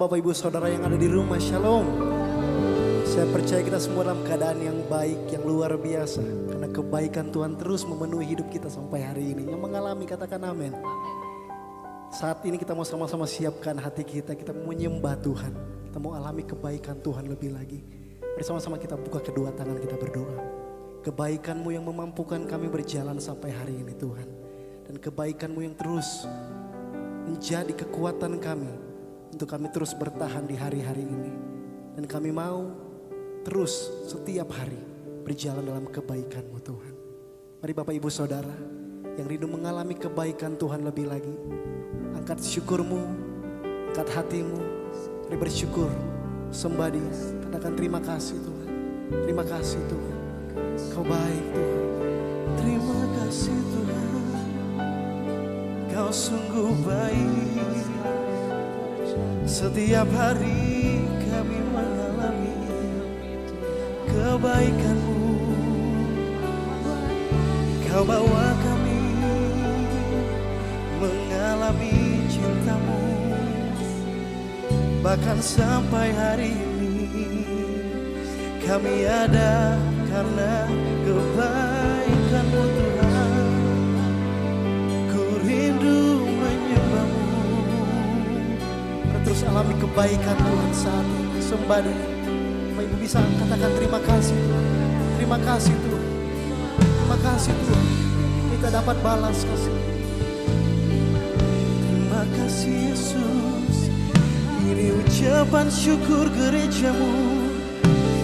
Bapak Ibu Saudara yang ada di rumah, Shalom. Saya percaya kita semua dalam keadaan yang baik, yang luar biasa. Karena kebaikan Tuhan terus memenuhi hidup kita sampai hari ini. Yang mengalami katakan amin. Saat ini kita mau sama-sama siapkan hati kita, kita mau menyembah Tuhan. Kita mau alami kebaikan Tuhan lebih lagi. Bersama-sama kita buka kedua tangan kita berdoa. Kebaikan-Mu yang memampukan kami berjalan sampai hari ini Tuhan. Dan kebaikan-Mu yang terus menjadi kekuatan kami. Untuk kami terus bertahan di hari-hari ini. Dan kami mau terus setiap hari berjalan dalam kebaikan-Mu Tuhan. Mari Bapak Ibu Saudara yang rindu mengalami kebaikan Tuhan lebih lagi. Angkat syukur-Mu, angkat hatimu. Mari bersyukur, sembah Dia. Katakan terima kasih Tuhan. Terima kasih Tuhan. Kau baik Tuhan. Terima kasih Tuhan. Kau sungguh baik. Setiap hari kami mengalami kebaikan-Mu. Kau bawa kami mengalami cinta-Mu. Bahkan sampai hari ini kami ada karena kebaikan-Mu Tuhan. Ku rindu menyembah-Mu. Terus alami kebaikan Tuhan saat ini. Sembah Dia. Bapak Ibu bisa katakan terima kasih Tuhan. Terima kasih Tuhan. Terima kasih Tuhan. Kita dapat balas kasih. Terima kasih Yesus. Ini ucapan syukur gereja-Mu.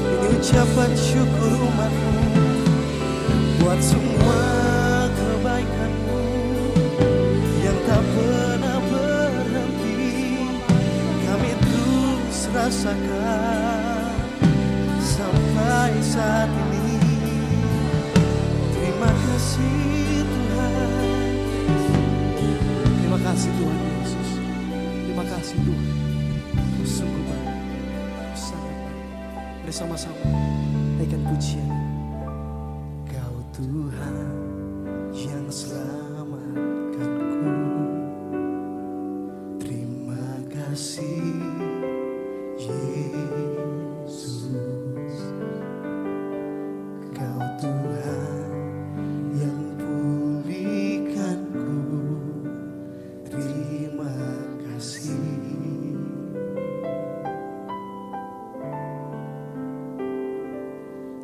Ini ucapan syukur umat-Mu. Buat semua kebaikan-Mu yang tak pernah berhenti. Kami terus rasakan sampai saat ini. Terima kasih Tuhan. Terima kasih Tuhan Yesus. Terima kasih Tuhan. Kau sungguh baik. Kau sangat baik. Bersama-sama naikkan pujian. Kau Tuhan yang selamatkanku. Terima kasih Yesus. Kau Tuhan yang pulihkanku. Terima kasih.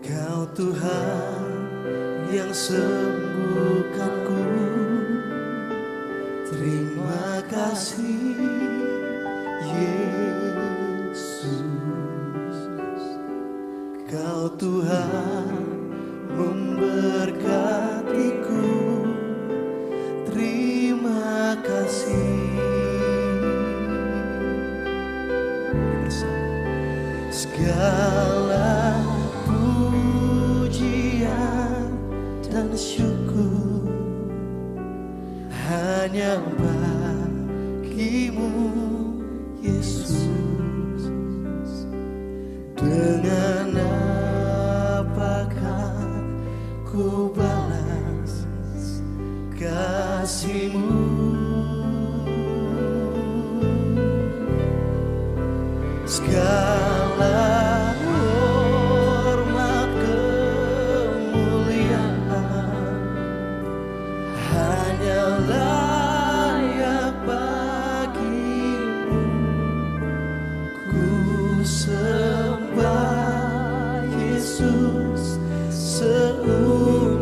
Kau Tuhan yang sembuhkanku. Terima kasih Yesus. Kau Tuhan memberkatiku. Terima kasih. Bersama segala pujian dan syukur hanya bagimu Yesus. Dengan apakah ku balas kasih-Mu? Segala hormat kemuliaan hanya layak bagimu. Ku sembah Yesus seumur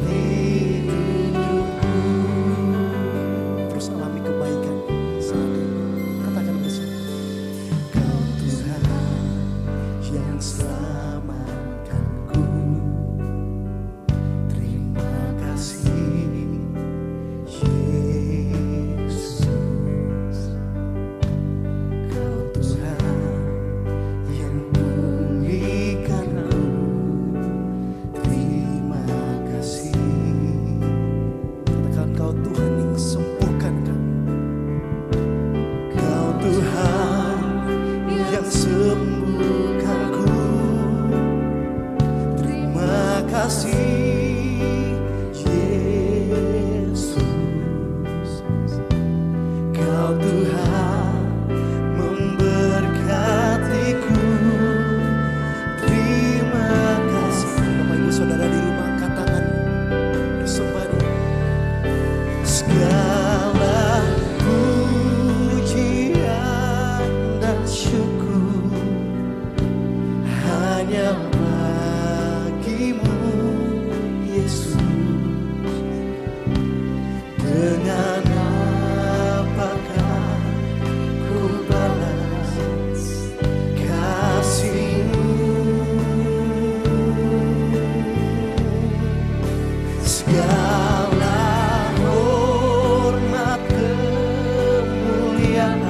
hidupku. Terus alami kebaikan saat ini. Katakan bersama. Kau Yesus. Dengan apakah ku balas kasih-Mu? Segala hormat kemuliaan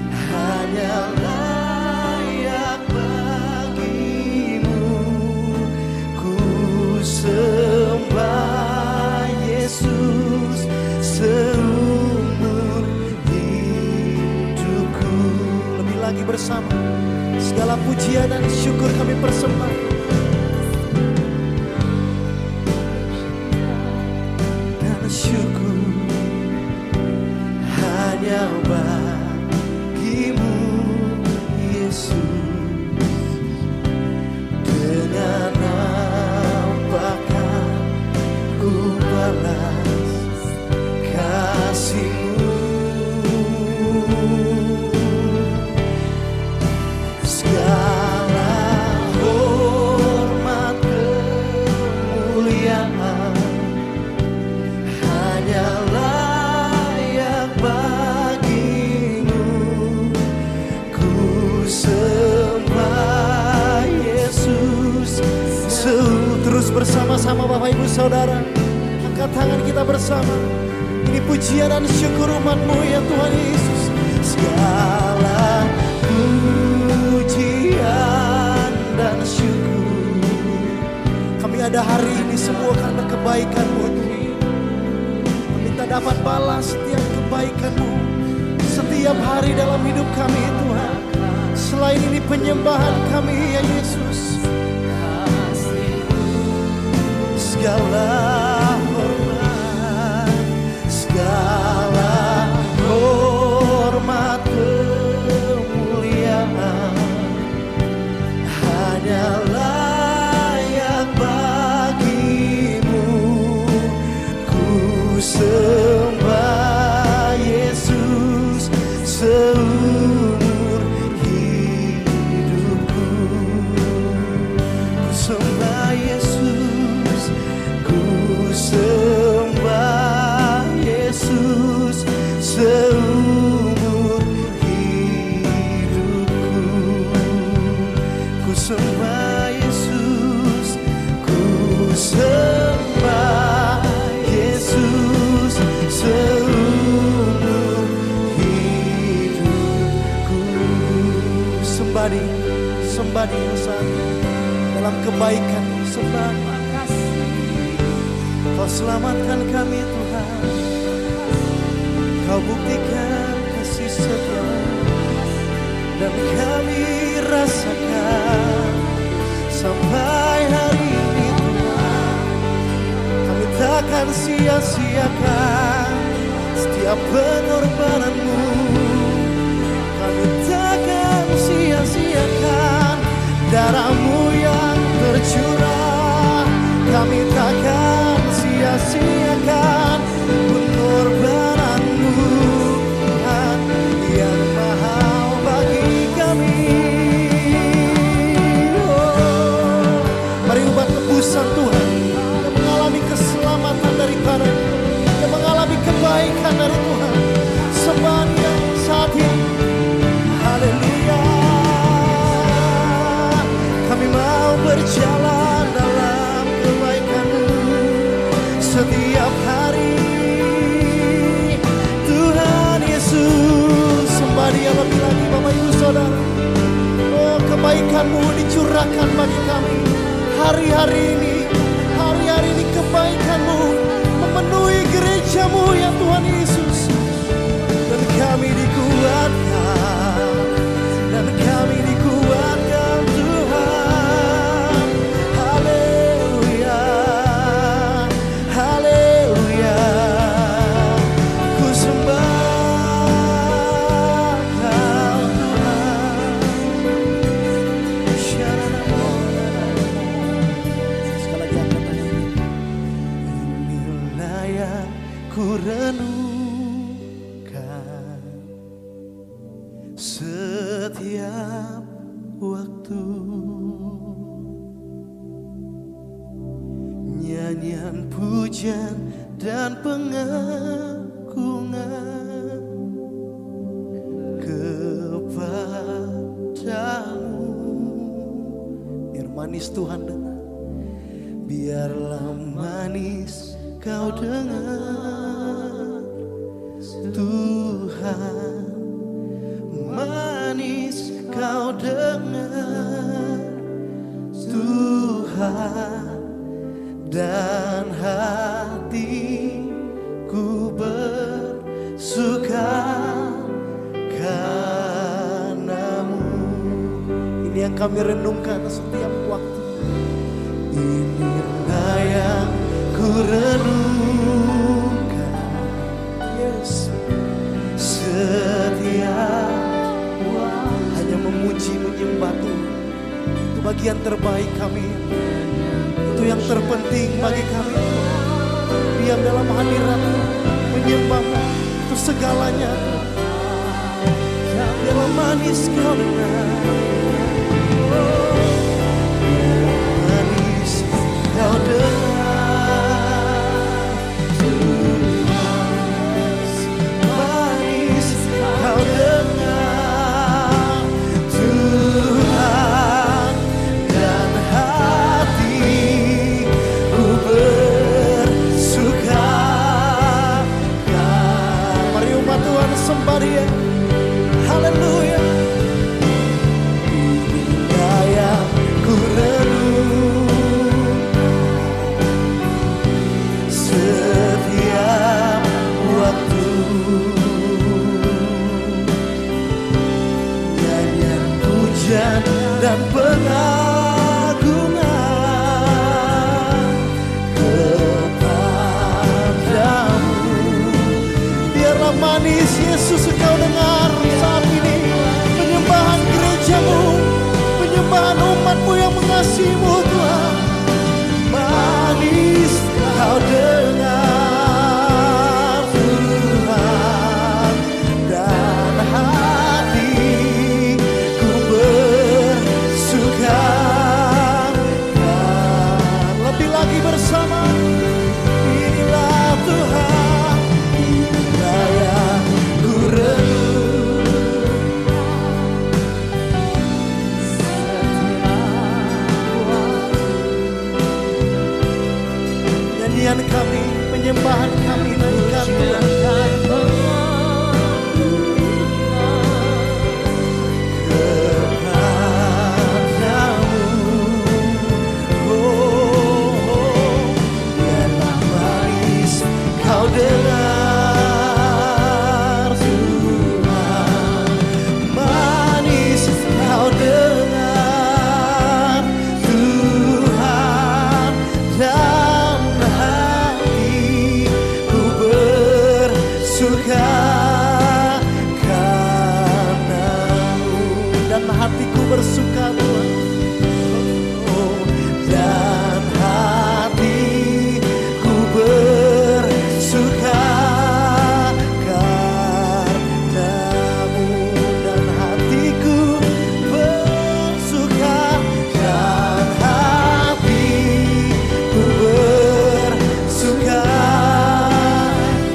hanya layak bagi-Mu. Ku sembah Yesus seumur hidupku. Lebih lagi bersama, segala pujian dan syukur kami persembahkan. Syukur hanya bagi-Mu Yesus. Dengan apakah ku balas kasih-Mu? Segala hormat kemuliaan hanya layak bagi-Mu. Ku sembah Yesus. Terus bersama-sama Bapak Ibu Saudara, angkat tangan kita bersama. Ini pujian dan syukur umat-Mu ya Tuhan Yesus. Segala pujian dan syukur, kami ada hari ini semua karena kebaikan-Mu. Kita dapat balas setiap kebaikan-Mu setiap hari dalam hidup kami Tuhan. Selain ini penyembahan kami ya Yesus. Segala hormat, segala hormat kemuliaan hanya layak bagi-Mu. Ku sembah Yesus seumur hidupku. Ku sembah Yesus, ku sembah Yesus seumur hidupku. Ku sembah Yesus, ku sembah Yesus seumur hidupku. Sembah Dia saat dalam kebaikan, sembah. Kau selamatkan kami Tuhan, Kau buktikan kasih setia-Mu, dan kami rasakan sampai hari ini Tuhan. Kami takkan sia-siakan setiap pengorbanan-Mu. Kami takkan sia-siakan darah-Mu yang tercurah. Kami takkan sia-siakan pengorbanan-Mu Tuhan yang mahal bagi kami. Oh, mari umat tebusan Tuhan yang mengalami keselamatan daripada, yang mengalami kebaikan dari Tuhan, sembah Dia saat ini. Haleluya. Kami mau berjalan dalam kebaikan-Mu setiap hari Tuhan Yesus. Sembah Dia lebih lagi Bapak Ibu Saudara. Oh, kebaikan-Mu dicurahkan bagi kami hari-hari ini. Hari-hari ini kebaikan-Mu memenuhi gereja-Mu ya Tuhan Yesus. Dan kami dikuatkan, dan kami dikuatkan Tuhan. Haleluya, haleluya. Ku sembah Kau Tuhan. Sekali lagi angkat tangan. Inilah yang ku renungkan setiap waktu. pujian dan pengagungan kepadamu. Biar manis Tuhan dengar, biarlah manis kau dengar Tuhan, manis kau dengar Tuhan, dan hatiku bersuka karenamu. Ini yang kami renungkan setiap waktu. Inilah yang ku renungkan, yes, setiap waktu. Hanya memuji menyembah Tuhan, itu bagian terbaik kami. Itu yang terpenting bagi kami. Diam dalam hadirat-Mu, menyembah-Mu, itu segalanya Tuhan. Biarlah manis kau dengar, manis kau dengar manis kau dengar Tuhan, dan hatiku bersuka. Mari umat Tuhan sembah Dia. Haleluya. Inilah yang ku renungkan setiap waktu. Nyanyian pujian dan pengagungan kepadamu. Biarlah manis Yesus Engkau dengar saat ini penyembahan gereja-Mu, penyembahan umat-Mu yang mengasihi-Mu Tuhan. Manis Kau dengar Tuhan, dan hatiku bersuka. Lebih lagi bersama, inilah Tuhan, inilah yang ku nyanyian kami, penyembahan kami naikkan Tuhan. Kepadamu, biarlah manis kau dengar Tuhan, manis kau dengar Tuhan, dan hatiku bersuka karenamu. Dan hatiku bersuka Tuhan, oh, dan hatiku bersuka karenamu, dan hatiku bersuka, dan hatiku bersuka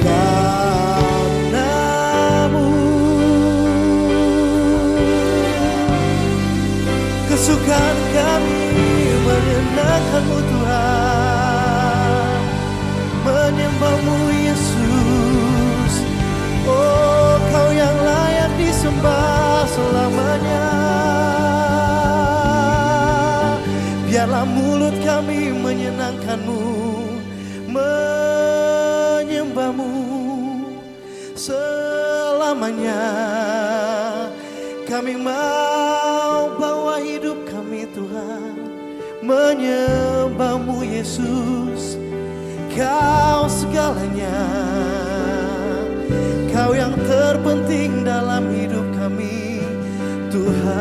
karenamu. Kesukaan kami menyenangkan-Mu Tuhan, menyembah-Mu Yesus. Oh, Kau yang layak disembah selamanya. Biarlah mulut kami menyenangkan-Mu, menyembah-Mu selamanya. Kami mau bawa hidup kami Tuhan, menyembah-Mu Yesus. Kau segalanya, Kau yang terpenting dalam hidup kami Tuhan.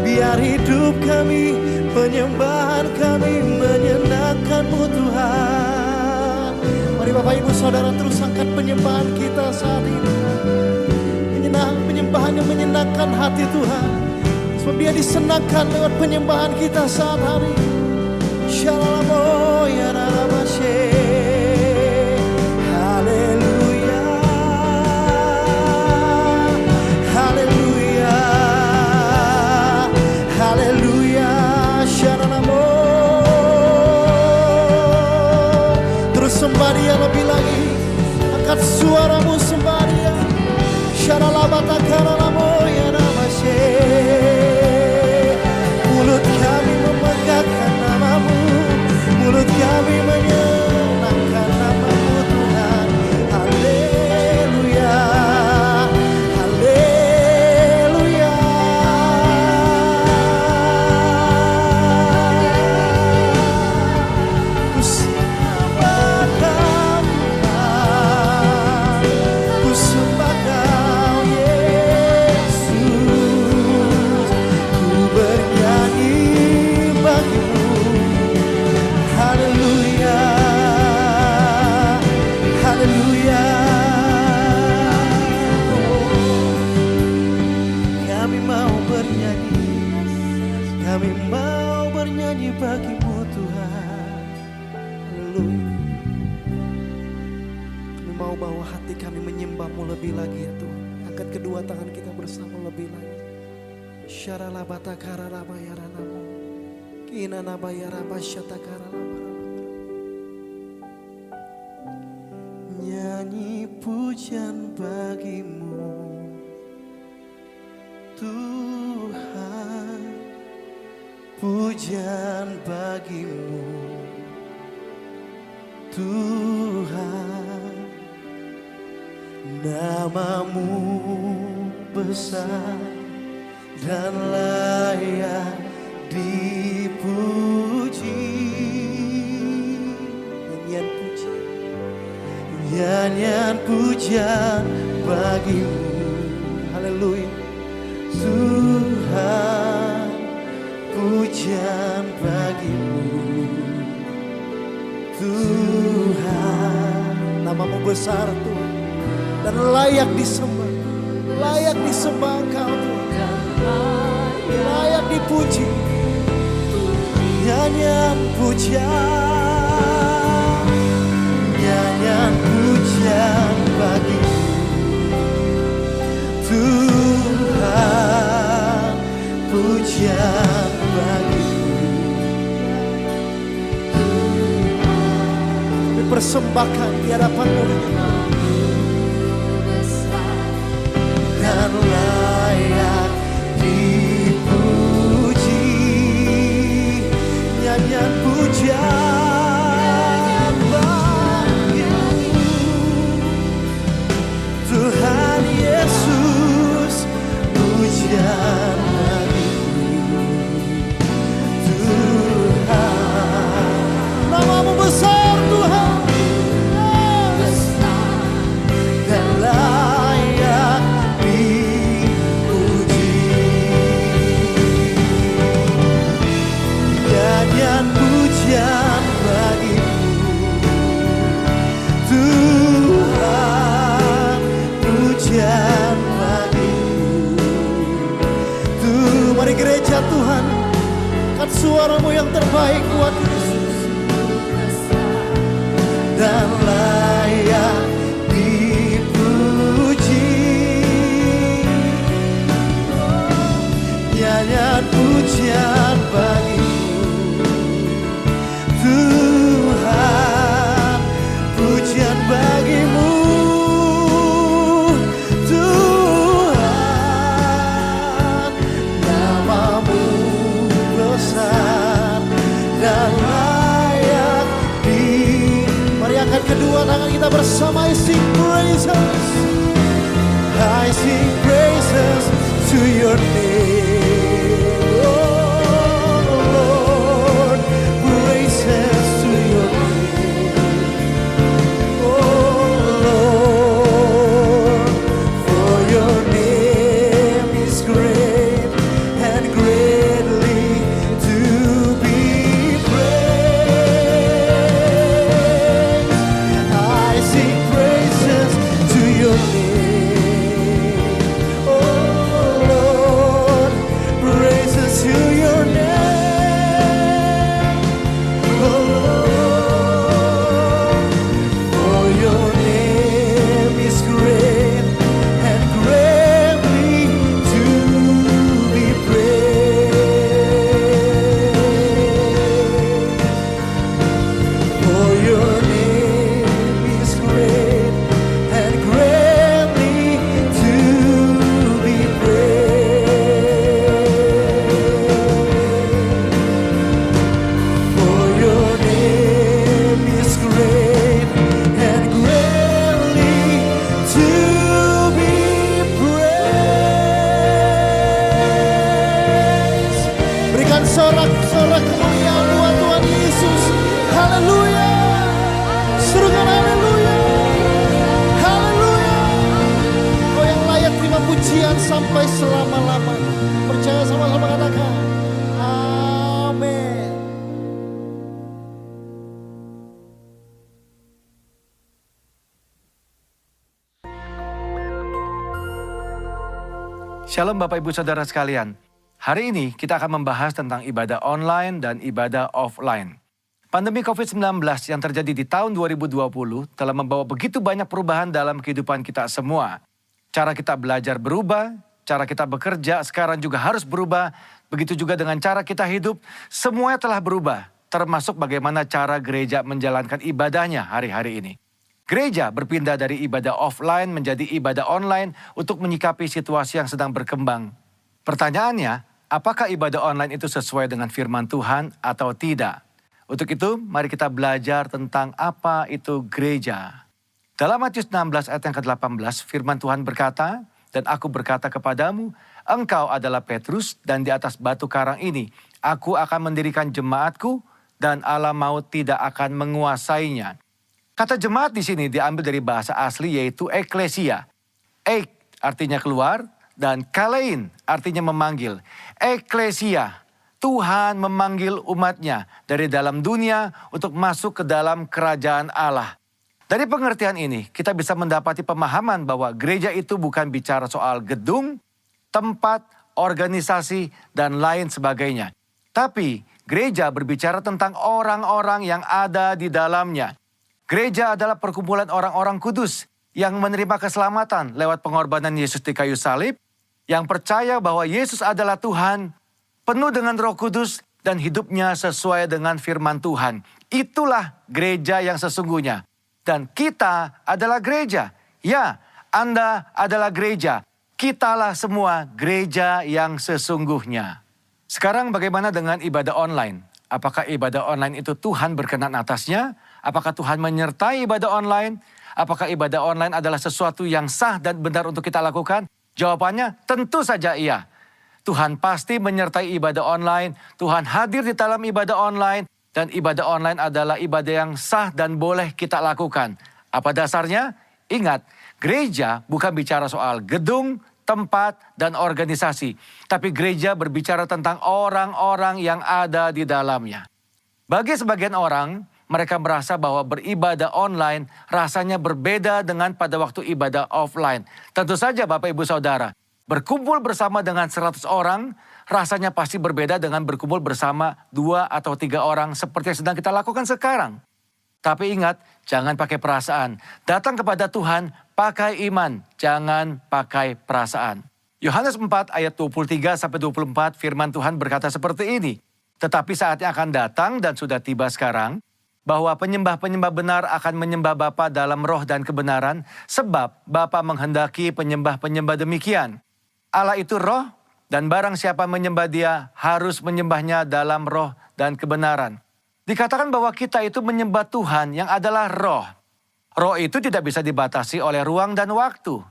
Biar hidup kami, penyembahan kami menyenangkan-Mu Tuhan. Mari Bapak Ibu Saudara terus angkat penyembahan kita saat ini. Penyembahan yang menyenangkan hati Tuhan, sebab Dia disenangkan lewat penyembahan kita saat hari ini. Shalom. mau bawa hati kami menyembah-Mu lebih lagi ya Tuhan. Angkat kedua tangan kita bersama lebih lagi. Syaralabata karalaba yaranamu. Kinanaba yaraba syatakaralaba. Nyanyi pujian bagi-Mu Tuhan, pujian bagi-Mu Tuhan. Nama-Mu besar dan layak dipuji. Nyanyian pujian bagi-Mu, haleluya. Tuhan, pujian bagi-Mu Tuhan. Nama-Mu besar Tuhan dan layak disembah. Layak disembah Engkau Tuhan, layak dipuji. Nyanyian pujian, nyanyian pujian bagi-Mu Tuhan, pujian bagi-Mu. Dipersembahkan di hadapan-Mu dan layak dipuji. Nyanyian pujian bagi-Mu Tuhan Yesus, pujian bagi-Mu Tuhan. Nama-Mu besar Tuhan dan layak dipuji. Nyanyian pujian bagi-Mu Tuhan, pujian bagi-Mu Tuhan. Mari gereja Tuhan, kan suara-Mu yang terbaik buat Yesus dan layak dipuji. Nyanyian pujian bagi-Mu Tuhan, pujian bagi-Mu Tuhan. Nama-Mu besar dan layak di. Mari angkat kedua tangan kita bersama. I sing praises, I sing praises to your name, oh Lord, praises to your name, oh Lord, for your name is great and greatly to be praised. I sing praises to your name, oh Lord, praises to your name, oh Lord, for your name is great and greatly to be praised. For your name is great and greatly to be praised. For your name is great and greatly to be praised. Berikan sorak-sorak kemuliaan buat Tuhan Yesus. Haleluya. Serukan haleluya. Haleluya. Kau yang layak terima pujian sampai selama-lamanya. Percaya sama-sama katakan. Amin. Shalom Bapak Ibu Saudara sekalian. Hari ini kita akan membahas tentang ibadah online dan ibadah offline. Pandemi COVID-19 yang terjadi di tahun 2020 telah membawa begitu banyak perubahan dalam kehidupan kita semua. Cara kita belajar berubah, cara kita bekerja sekarang juga harus berubah. Begitu juga dengan cara kita hidup, semuanya telah berubah. Termasuk bagaimana cara gereja menjalankan ibadahnya hari-hari ini. Gereja berpindah dari ibadah offline menjadi ibadah online untuk menyikapi situasi yang sedang berkembang. Pertanyaannya, apakah ibadah online itu sesuai dengan firman Tuhan atau tidak? Untuk itu, mari kita belajar tentang apa itu gereja. Dalam Matius 16 ayat yang ke-18, firman Tuhan berkata, "Dan aku berkata kepadamu, engkau adalah Petrus, dan di atas batu karang ini, aku akan mendirikan jemaatku, dan alam maut tidak akan menguasainya." Kata jemaat di sini diambil dari bahasa asli yaitu eklesia. Ek artinya keluar, dan kalein artinya memanggil. Eklesia. Tuhan memanggil umatnya dari dalam dunia untuk masuk ke dalam kerajaan Allah. Dari pengertian ini, kita bisa mendapati pemahaman bahwa gereja itu bukan bicara soal gedung, tempat, organisasi, dan lain sebagainya. Tapi gereja berbicara tentang orang-orang yang ada di dalamnya. Gereja adalah perkumpulan orang-orang kudus yang menerima keselamatan lewat pengorbanan Yesus di kayu salib, yang percaya bahwa Yesus adalah Tuhan, penuh dengan Roh Kudus dan hidupnya sesuai dengan firman Tuhan. Itulah gereja yang sesungguhnya. Dan kita adalah gereja. Ya, Anda adalah gereja. Kitalah semua gereja yang sesungguhnya. Sekarang bagaimana dengan ibadah online? Apakah ibadah online itu Tuhan berkenan atasnya? Apakah Tuhan menyertai ibadah online? Apakah ibadah online adalah sesuatu yang sah dan benar untuk kita lakukan? Jawabannya tentu saja iya. Tuhan pasti menyertai ibadah online, Tuhan hadir di dalam ibadah online, dan ibadah online adalah ibadah yang sah dan boleh kita lakukan. Apa dasarnya? Ingat, gereja bukan bicara soal gedung, tempat, dan organisasi. Tapi gereja berbicara tentang orang-orang yang ada di dalamnya. Bagi sebagian orang, mereka merasa bahwa beribadah online rasanya berbeda dengan pada waktu ibadah offline. Tentu saja Bapak Ibu Saudara, berkumpul bersama dengan 100 orang rasanya pasti berbeda dengan berkumpul bersama 2 atau 3 orang seperti yang sedang kita lakukan sekarang. Tapi ingat, jangan pakai perasaan. Datang kepada Tuhan, pakai iman, jangan pakai perasaan. Yohanes 4 ayat 23-24 firman Tuhan berkata seperti ini. Tetapi saatnya akan datang dan sudah tiba sekarang, bahwa penyembah-penyembah benar akan menyembah Bapa dalam roh dan kebenaran, sebab Bapa menghendaki penyembah-penyembah demikian. Allah itu roh, dan barang siapa menyembah dia harus menyembahnya dalam roh dan kebenaran. Dikatakan bahwa kita itu menyembah Tuhan yang adalah roh. Roh itu tidak bisa dibatasi oleh ruang dan waktu.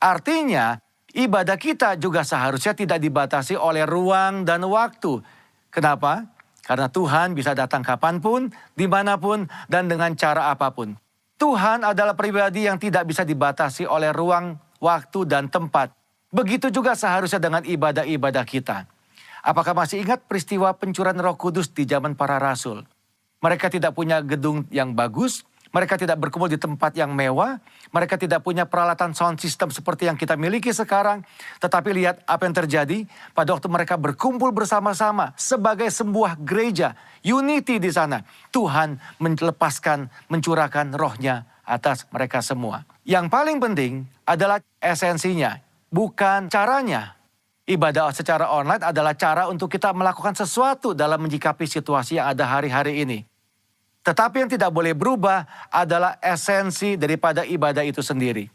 Artinya, ibadah kita juga seharusnya tidak dibatasi oleh ruang dan waktu. Kenapa? Karena Tuhan bisa datang kapanpun, dimanapun, dan dengan cara apapun. Tuhan adalah pribadi yang tidak bisa dibatasi oleh ruang, waktu, dan tempat. Begitu juga seharusnya dengan ibadah-ibadah kita. Apakah masih ingat peristiwa pencurahan Roh Kudus di zaman para rasul? Mereka tidak punya gedung yang bagus, mereka tidak berkumpul di tempat yang mewah, mereka tidak punya peralatan sound system seperti yang kita miliki sekarang. Tetapi lihat apa yang terjadi pada waktu mereka berkumpul bersama-sama sebagai sebuah gereja, unity di sana. Tuhan melepaskan, mencurahkan rohnya atas mereka semua. Yang paling penting adalah esensinya. Bukan caranya. Ibadah secara online adalah cara untuk kita melakukan sesuatu dalam menyikapi situasi yang ada hari-hari ini. Tetapi yang tidak boleh berubah adalah esensi daripada ibadah itu sendiri.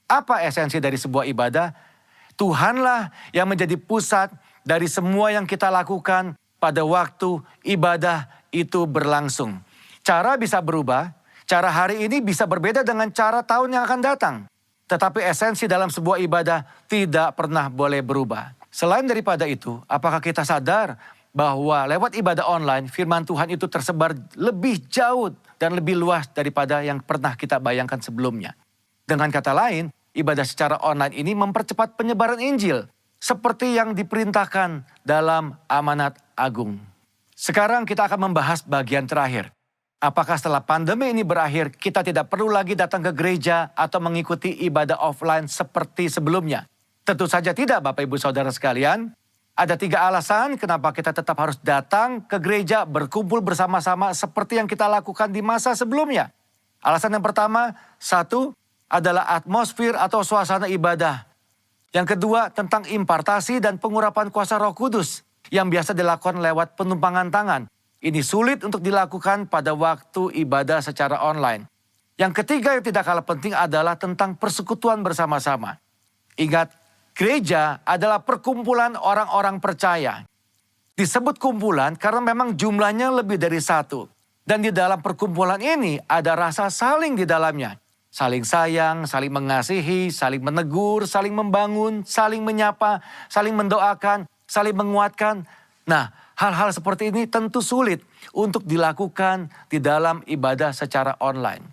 Apa esensi dari sebuah ibadah? Tuhanlah yang menjadi pusat dari semua yang kita lakukan pada waktu ibadah itu berlangsung. Cara bisa berubah, cara hari ini bisa berbeda dengan cara tahun yang akan datang. Tetapi esensi dalam sebuah ibadah tidak pernah boleh berubah. Selain daripada itu, apakah kita sadar bahwa lewat ibadah online, firman Tuhan itu tersebar lebih jauh dan lebih luas daripada yang pernah kita bayangkan sebelumnya. Dengan kata lain, ibadah secara online ini mempercepat penyebaran Injil, seperti yang diperintahkan dalam amanat agung. Sekarang kita akan membahas bagian terakhir. Apakah setelah pandemi ini berakhir, kita tidak perlu lagi datang ke gereja atau mengikuti ibadah offline seperti sebelumnya? Tentu saja tidak, Bapak Ibu Saudara sekalian. Ada 3 alasan kenapa kita tetap harus datang ke gereja berkumpul bersama-sama seperti yang kita lakukan di masa sebelumnya. Alasan yang pertama, 1 adalah atmosfer atau suasana ibadah. Yang kedua tentang impartasi dan pengurapan kuasa Roh Kudus yang biasa dilakukan lewat penumpangan tangan. Ini sulit untuk dilakukan pada waktu ibadah secara online. Yang ketiga yang tidak kalah penting adalah tentang persekutuan bersama-sama. Ingat, gereja adalah perkumpulan orang-orang percaya. Disebut kumpulan karena memang jumlahnya lebih dari 1. Dan di dalam perkumpulan ini ada rasa saling di dalamnya. Saling sayang, saling mengasihi, saling menegur, saling membangun, saling menyapa, saling mendoakan, saling menguatkan. Nah, hal-hal seperti ini tentu sulit untuk dilakukan di dalam ibadah secara online.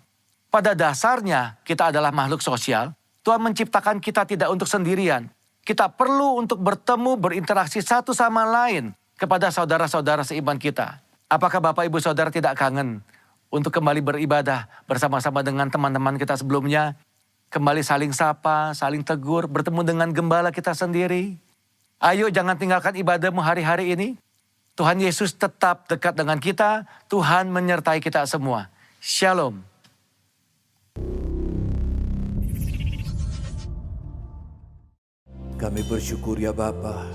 Pada dasarnya kita adalah makhluk sosial. Tuhan menciptakan kita tidak untuk sendirian. Kita perlu untuk bertemu, berinteraksi satu sama lain kepada saudara-saudara seiman kita. Apakah Bapak Ibu Saudara tidak kangen untuk kembali beribadah bersama-sama dengan teman-teman kita sebelumnya? Kembali saling sapa, saling tegur, bertemu dengan gembala kita sendiri. Ayo jangan tinggalkan ibadahmu hari-hari ini. Tuhan Yesus tetap dekat dengan kita. Tuhan menyertai kita semua. Shalom. Kami bersyukur ya Bapa,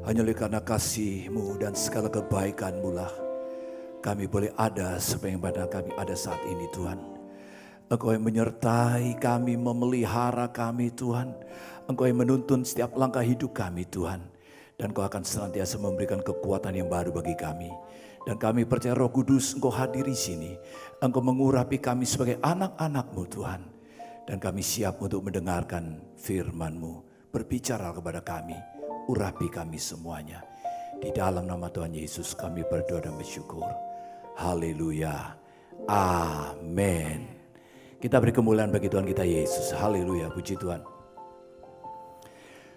hanya oleh karena kasih-Mu dan segala kebaikan-Mu lah kami boleh ada sebagaimana kami ada saat ini Tuhan. Engkau yang menyertai kami, memelihara kami Tuhan. Engkau yang menuntun setiap langkah hidup kami Tuhan. Dan Engkau akan senantiasa memberikan kekuatan yang baru bagi kami. Dan kami percaya Roh Kudus Engkau hadir di sini. Engkau mengurapi kami sebagai anak-anak-Mu Tuhan. Dan kami siap untuk mendengarkan firman-Mu. Berbicara kepada kami, urapi kami semuanya. Di dalam nama Tuhan Yesus kami berdoa dan bersyukur. Haleluya. Amin. Kita beri kemuliaan bagi Tuhan kita Yesus. Haleluya, puji Tuhan.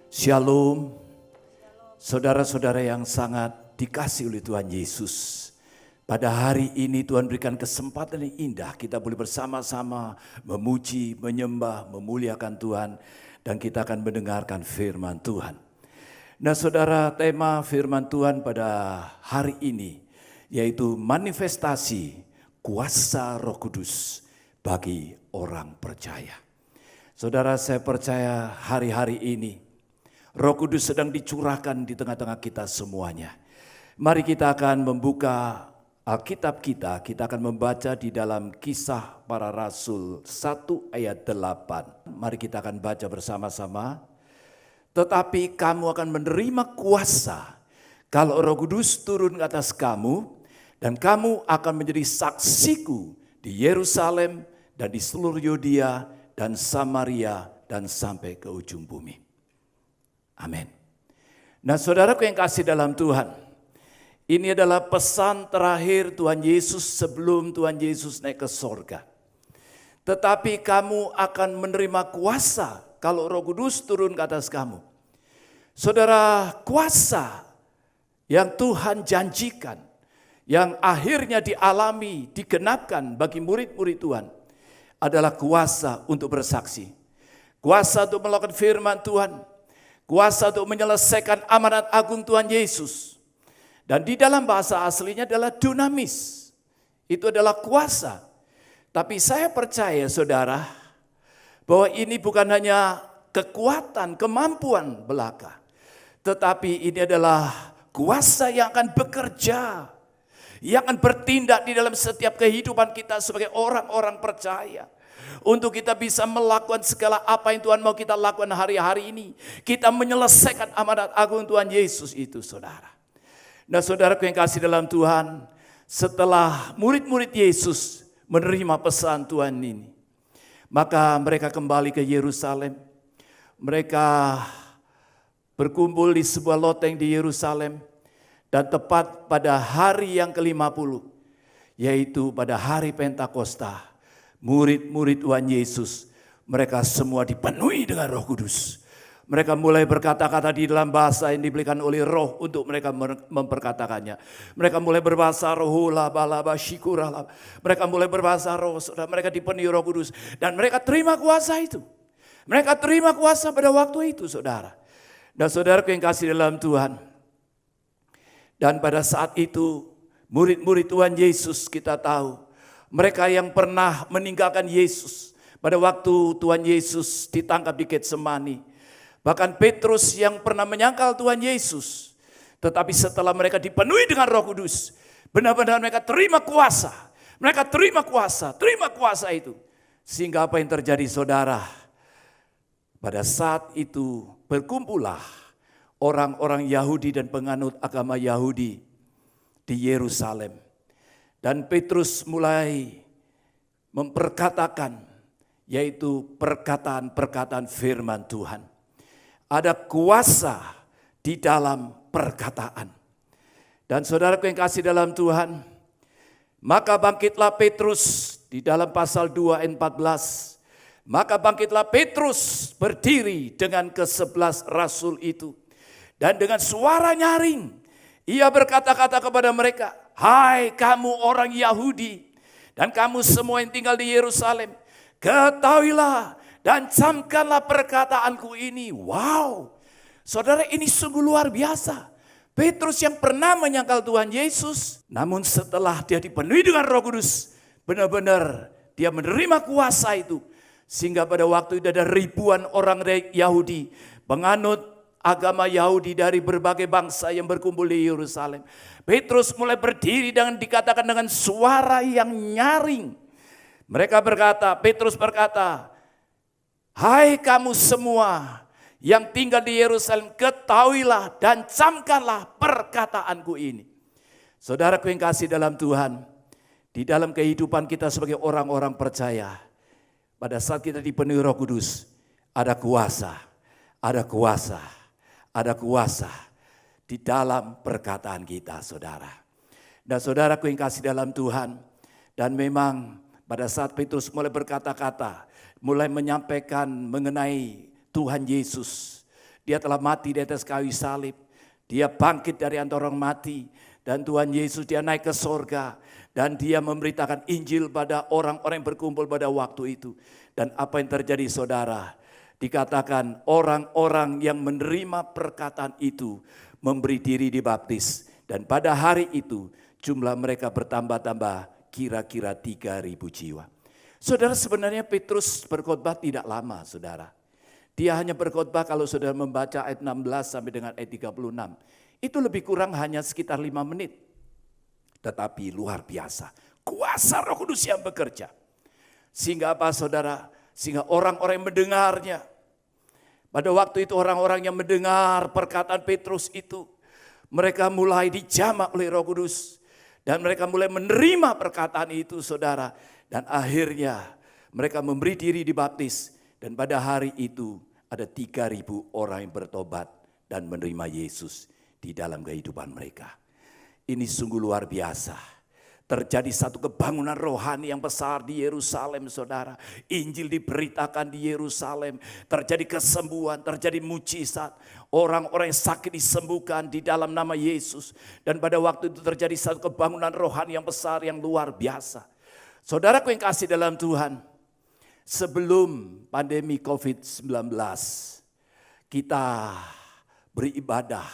Shalom. Saudara-saudara yang sangat dikasih oleh Tuhan Yesus. Pada hari ini Tuhan berikan kesempatan yang indah. Kita boleh bersama-sama memuji, menyembah, memuliakan Tuhan. Dan kita akan mendengarkan firman Tuhan. Nah saudara, tema firman Tuhan pada hari ini yaitu manifestasi kuasa Roh Kudus bagi orang percaya. Saudara, saya percaya hari-hari ini Roh Kudus sedang dicurahkan di tengah-tengah kita semuanya. Mari kita akan membuka Alkitab kita akan membaca di dalam Kisah Para Rasul 1 ayat 8. Mari kita akan baca bersama-sama. Tetapi kamu akan menerima kuasa kalau Roh Kudus turun ke atas kamu, dan kamu akan menjadi saksiku di Yerusalem dan di seluruh Yudea dan Samaria dan sampai ke ujung bumi. Amin. Nah saudaraku yang kasih dalam Tuhan, ini adalah pesan terakhir Tuhan Yesus sebelum Tuhan Yesus naik ke sorga. Tetapi kamu akan menerima kuasa kalau Roh Kudus turun ke atas kamu. Saudara, kuasa yang Tuhan janjikan, yang akhirnya dialami, digenapkan bagi murid-murid Tuhan, adalah kuasa untuk bersaksi. Kuasa untuk melakukan firman Tuhan. Kuasa untuk menyelesaikan amanat agung Tuhan Yesus. Dan di dalam bahasa aslinya adalah dunamis. Itu adalah kuasa. Tapi saya percaya saudara, bahwa ini bukan hanya kekuatan, kemampuan belaka. Tetapi ini adalah kuasa yang akan bekerja. Yang akan bertindak di dalam setiap kehidupan kita sebagai orang-orang percaya. Untuk kita bisa melakukan segala apa yang Tuhan mau kita lakukan hari-hari ini. Kita menyelesaikan amanat agung Tuhan Yesus itu saudara. Nah saudaraku yang kasih dalam Tuhan, setelah murid-murid Yesus menerima pesan Tuhan ini, maka mereka kembali ke Yerusalem. Mereka berkumpul di sebuah loteng di Yerusalem, dan tepat pada hari yang ke-50, yaitu pada hari Pentakosta, murid-murid Tuhan Yesus, mereka semua dipenuhi dengan Roh Kudus. Mereka mulai berkata-kata di dalam bahasa yang diberikan oleh Roh untuk mereka memperkatakannya. Mereka mulai berbahasa roh, mereka mulai berbahasa roh, mereka dipenuhi Roh Kudus. Dan mereka terima kuasa itu. Mereka terima kuasa pada waktu itu saudara. Dan saudaraku yang kasih dalam Tuhan, dan pada saat itu murid-murid Tuhan Yesus kita tahu, mereka yang pernah meninggalkan Yesus pada waktu Tuhan Yesus ditangkap di Getsemani. Bahkan Petrus yang pernah menyangkal Tuhan Yesus, tetapi setelah mereka dipenuhi dengan Roh Kudus, benar-benar mereka terima kuasa. Mereka terima kuasa itu. Sehingga apa yang terjadi saudara? Pada saat itu berkumpullah orang-orang Yahudi dan penganut agama Yahudi di Yerusalem. Dan Petrus mulai memperkatakan, yaitu perkataan-perkataan firman Tuhan. Ada kuasa di dalam perkataan. Dan saudaraku yang kasih dalam Tuhan, maka bangkitlah Petrus di dalam pasal 2 ayat 14. Maka bangkitlah Petrus berdiri dengan ke-11 rasul itu. Dan dengan suara nyaring, ia berkata-kata kepada mereka, hai kamu orang Yahudi dan kamu semua yang tinggal di Yerusalem, ketahuilah dan camkanlah perkataanku ini. Wow, saudara, ini sungguh luar biasa. Petrus yang pernah menyangkal Tuhan Yesus, namun setelah dia dipenuhi dengan Roh Kudus, benar-benar dia menerima kuasa itu. Sehingga pada waktu itu ada ribuan orang Yahudi, penganut agama Yahudi dari berbagai bangsa yang berkumpul di Yerusalem. Petrus mulai berdiri dan dikatakan dengan suara yang nyaring. Petrus berkata, hai kamu semua yang tinggal di Yerusalem, ketahuilah dan camkanlah perkataanku ini. Saudaraku yang kasih dalam Tuhan, di dalam kehidupan kita sebagai orang-orang percaya, pada saat kita dipenuhi Roh Kudus, ada kuasa di dalam perkataan kita, saudara. Dan saudaraku yang kasih dalam Tuhan, dan memang pada saat Petrus mulai berkata-kata, mulai menyampaikan mengenai Tuhan Yesus, dia telah mati di atas kayu salib, dia bangkit dari antara orang mati, dan Tuhan Yesus dia naik ke sorga, dan dia memberitakan Injil pada orang-orang yang berkumpul pada waktu itu. Dan apa yang terjadi saudara? Dikatakan orang-orang yang menerima perkataan itu memberi diri dibaptis. Dan pada hari itu jumlah mereka bertambah-tambah kira-kira 3.000 jiwa. Saudara, sebenarnya Petrus berkhotbah tidak lama saudara. Dia hanya berkhotbah kalau saudara membaca ayat 16 sampai dengan ayat 36. Itu lebih kurang hanya sekitar 5 menit. Tetapi luar biasa, kuasa Roh Kudus yang bekerja. Sehingga apa saudara? Sehingga orang-orang yang mendengarnya. Pada waktu itu orang-orang yang mendengar perkataan Petrus itu, mereka mulai dijamah oleh Roh Kudus. Dan mereka mulai menerima perkataan itu saudara. Dan akhirnya mereka memberi diri dibaptis. Dan pada hari itu ada 3.000 orang yang bertobat dan menerima Yesus di dalam kehidupan mereka. Ini sungguh luar biasa. Terjadi satu kebangunan rohani yang besar di Yerusalem saudara. Injil diberitakan di Yerusalem. Terjadi kesembuhan, terjadi mujizat. Orang-orang yang sakit disembuhkan di dalam nama Yesus. Dan pada waktu itu terjadi satu kebangunan rohani yang besar yang luar biasa. Saudaraku yang kasih dalam Tuhan. Sebelum pandemi COVID-19. Kita beribadah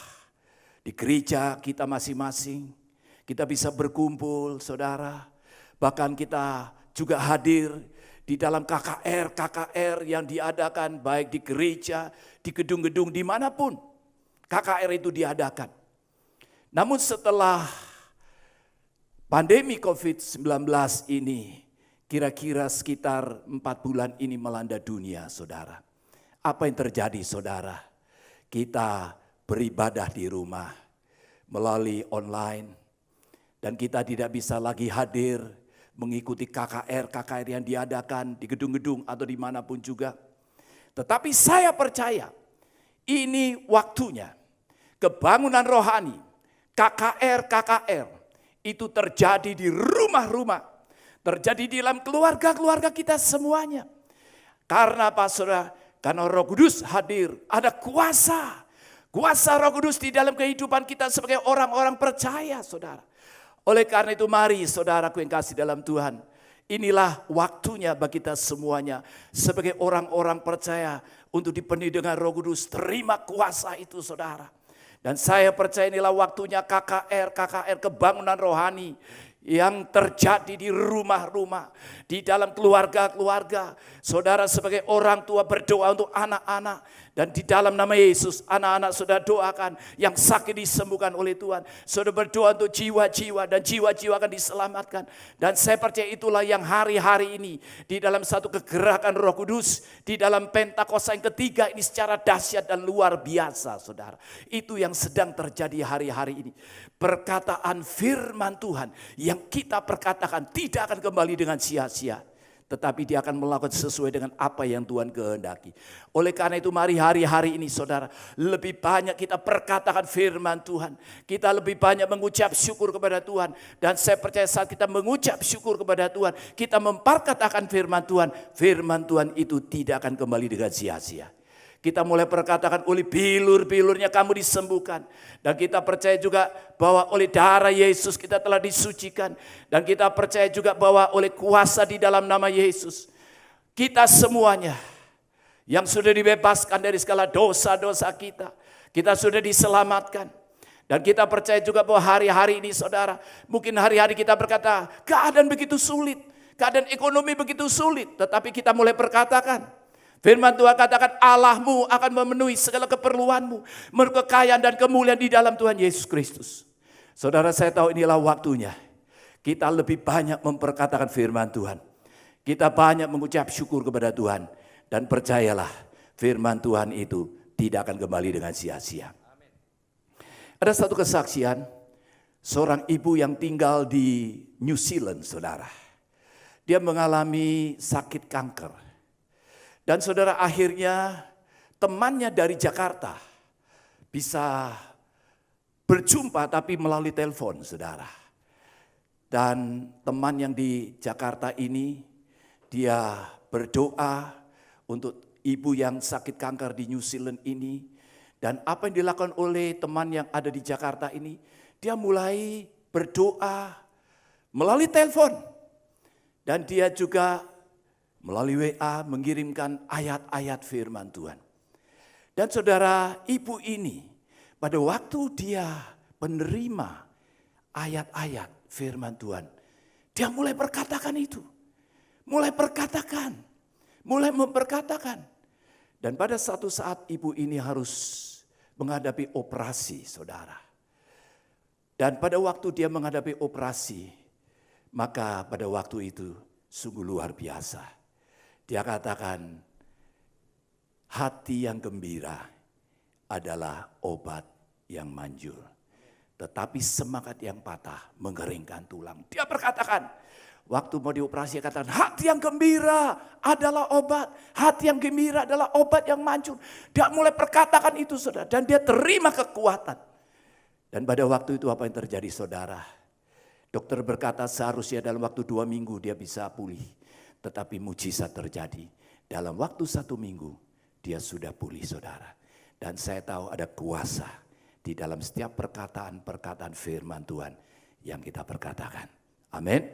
di gereja kita masing-masing, kita bisa berkumpul saudara. Bahkan kita juga hadir di dalam KKR yang diadakan baik di gereja, di gedung-gedung dimanapun KKR itu diadakan. Namun setelah pandemi COVID-19 ini, kira-kira sekitar 4 bulan ini melanda dunia saudara. Apa yang terjadi saudara? Kita beribadah di rumah melalui online dan kita tidak bisa lagi hadir mengikuti KKR yang diadakan di gedung-gedung atau dimanapun juga. Tetapi saya percaya ini waktunya kebangunan rohani KKR itu terjadi di rumah-rumah, terjadi di dalam keluarga-keluarga kita semuanya. Karena apa saudara? Karena Roh Kudus hadir, ada kuasa Roh Kudus di dalam kehidupan kita sebagai orang-orang percaya saudara. Oleh karena itu mari saudaraku yang kasih dalam Tuhan. Inilah waktunya bagi kita semuanya sebagai orang-orang percaya untuk dipenuhi dengan Roh Kudus. Terima kuasa itu saudara. Dan saya percaya inilah waktunya KKR kebangunan rohani yang terjadi di rumah-rumah, di dalam keluarga-keluarga. Saudara sebagai orang tua berdoa untuk anak-anak. Dan di dalam nama Yesus, anak-anak sudah doakan yang sakit disembuhkan oleh Tuhan. Sudah berdoa untuk jiwa-jiwa dan jiwa-jiwa akan diselamatkan. Dan saya percaya itulah yang hari-hari ini di dalam satu kegerakan Roh Kudus, di dalam Pentakosta yang ketiga ini secara dahsyat dan luar biasa saudara. Itu yang sedang terjadi hari-hari ini. Perkataan firman Tuhan yang kita perkatakan tidak akan kembali dengan sia-sia. Tetapi dia akan melakukan sesuai dengan apa yang Tuhan kehendaki. Oleh karena itu mari hari-hari ini saudara, lebih banyak kita perkatakan firman Tuhan. Kita lebih banyak mengucap syukur kepada Tuhan. Dan saya percaya saat kita mengucap syukur kepada Tuhan, kita memperkatakan firman Tuhan itu tidak akan kembali dengan sia-sia. Kita mulai perkatakan oleh bilur-bilurnya kamu disembuhkan. Dan kita percaya juga bahwa oleh darah Yesus kita telah disucikan. Dan kita percaya juga bahwa oleh kuasa di dalam nama Yesus, kita semuanya yang sudah dibebaskan dari segala dosa-dosa kita sudah diselamatkan. Dan kita percaya juga bahwa hari-hari ini saudara, mungkin hari-hari kita berkata keadaan begitu sulit, keadaan ekonomi begitu sulit. Tetapi kita mulai perkatakan, firman Tuhan katakan Allahmu akan memenuhi segala keperluanmu. Menurut kekayaan dan kemuliaan di dalam Tuhan Yesus Kristus. Saudara saya tahu inilah waktunya. Kita lebih banyak memperkatakan firman Tuhan. Kita banyak mengucap syukur kepada Tuhan. Dan percayalah firman Tuhan itu tidak akan kembali dengan sia-sia. Ada satu kesaksian. Seorang ibu yang tinggal di New Zealand saudara. Dia mengalami sakit kanker. Dan saudara akhirnya temannya dari Jakarta bisa berjumpa tapi melalui telepon saudara. Dan teman yang di Jakarta ini dia berdoa untuk ibu yang sakit kanker di New Zealand ini. Dan apa yang dilakukan oleh teman yang ada di Jakarta ini, dia mulai berdoa melalui telepon. Dan dia juga melalui WA mengirimkan ayat-ayat firman Tuhan. Dan saudara ibu ini pada waktu dia menerima ayat-ayat firman Tuhan, dia mulai perkatakan itu. Mulai memperkatakan. Dan pada satu saat ibu ini harus menghadapi operasi saudara. Dan pada waktu dia menghadapi operasi, maka pada waktu itu sungguh luar biasa. Dia katakan, hati yang gembira adalah obat yang manjur. Tetapi semangat yang patah mengeringkan tulang. Dia berkatakan, waktu mau dioperasi dia katakan, hati yang gembira adalah obat. Hati yang gembira adalah obat yang manjur. Dia mulai perkatakan itu saudara. Dan dia terima kekuatan. Dan pada waktu itu apa yang terjadi saudara? Dokter berkata seharusnya dalam waktu 2 minggu dia bisa pulih. Tetapi mujizat terjadi. Dalam waktu 1 minggu dia sudah pulih saudara. Dan saya tahu ada kuasa di dalam setiap perkataan-perkataan firman Tuhan yang kita perkatakan. Amin.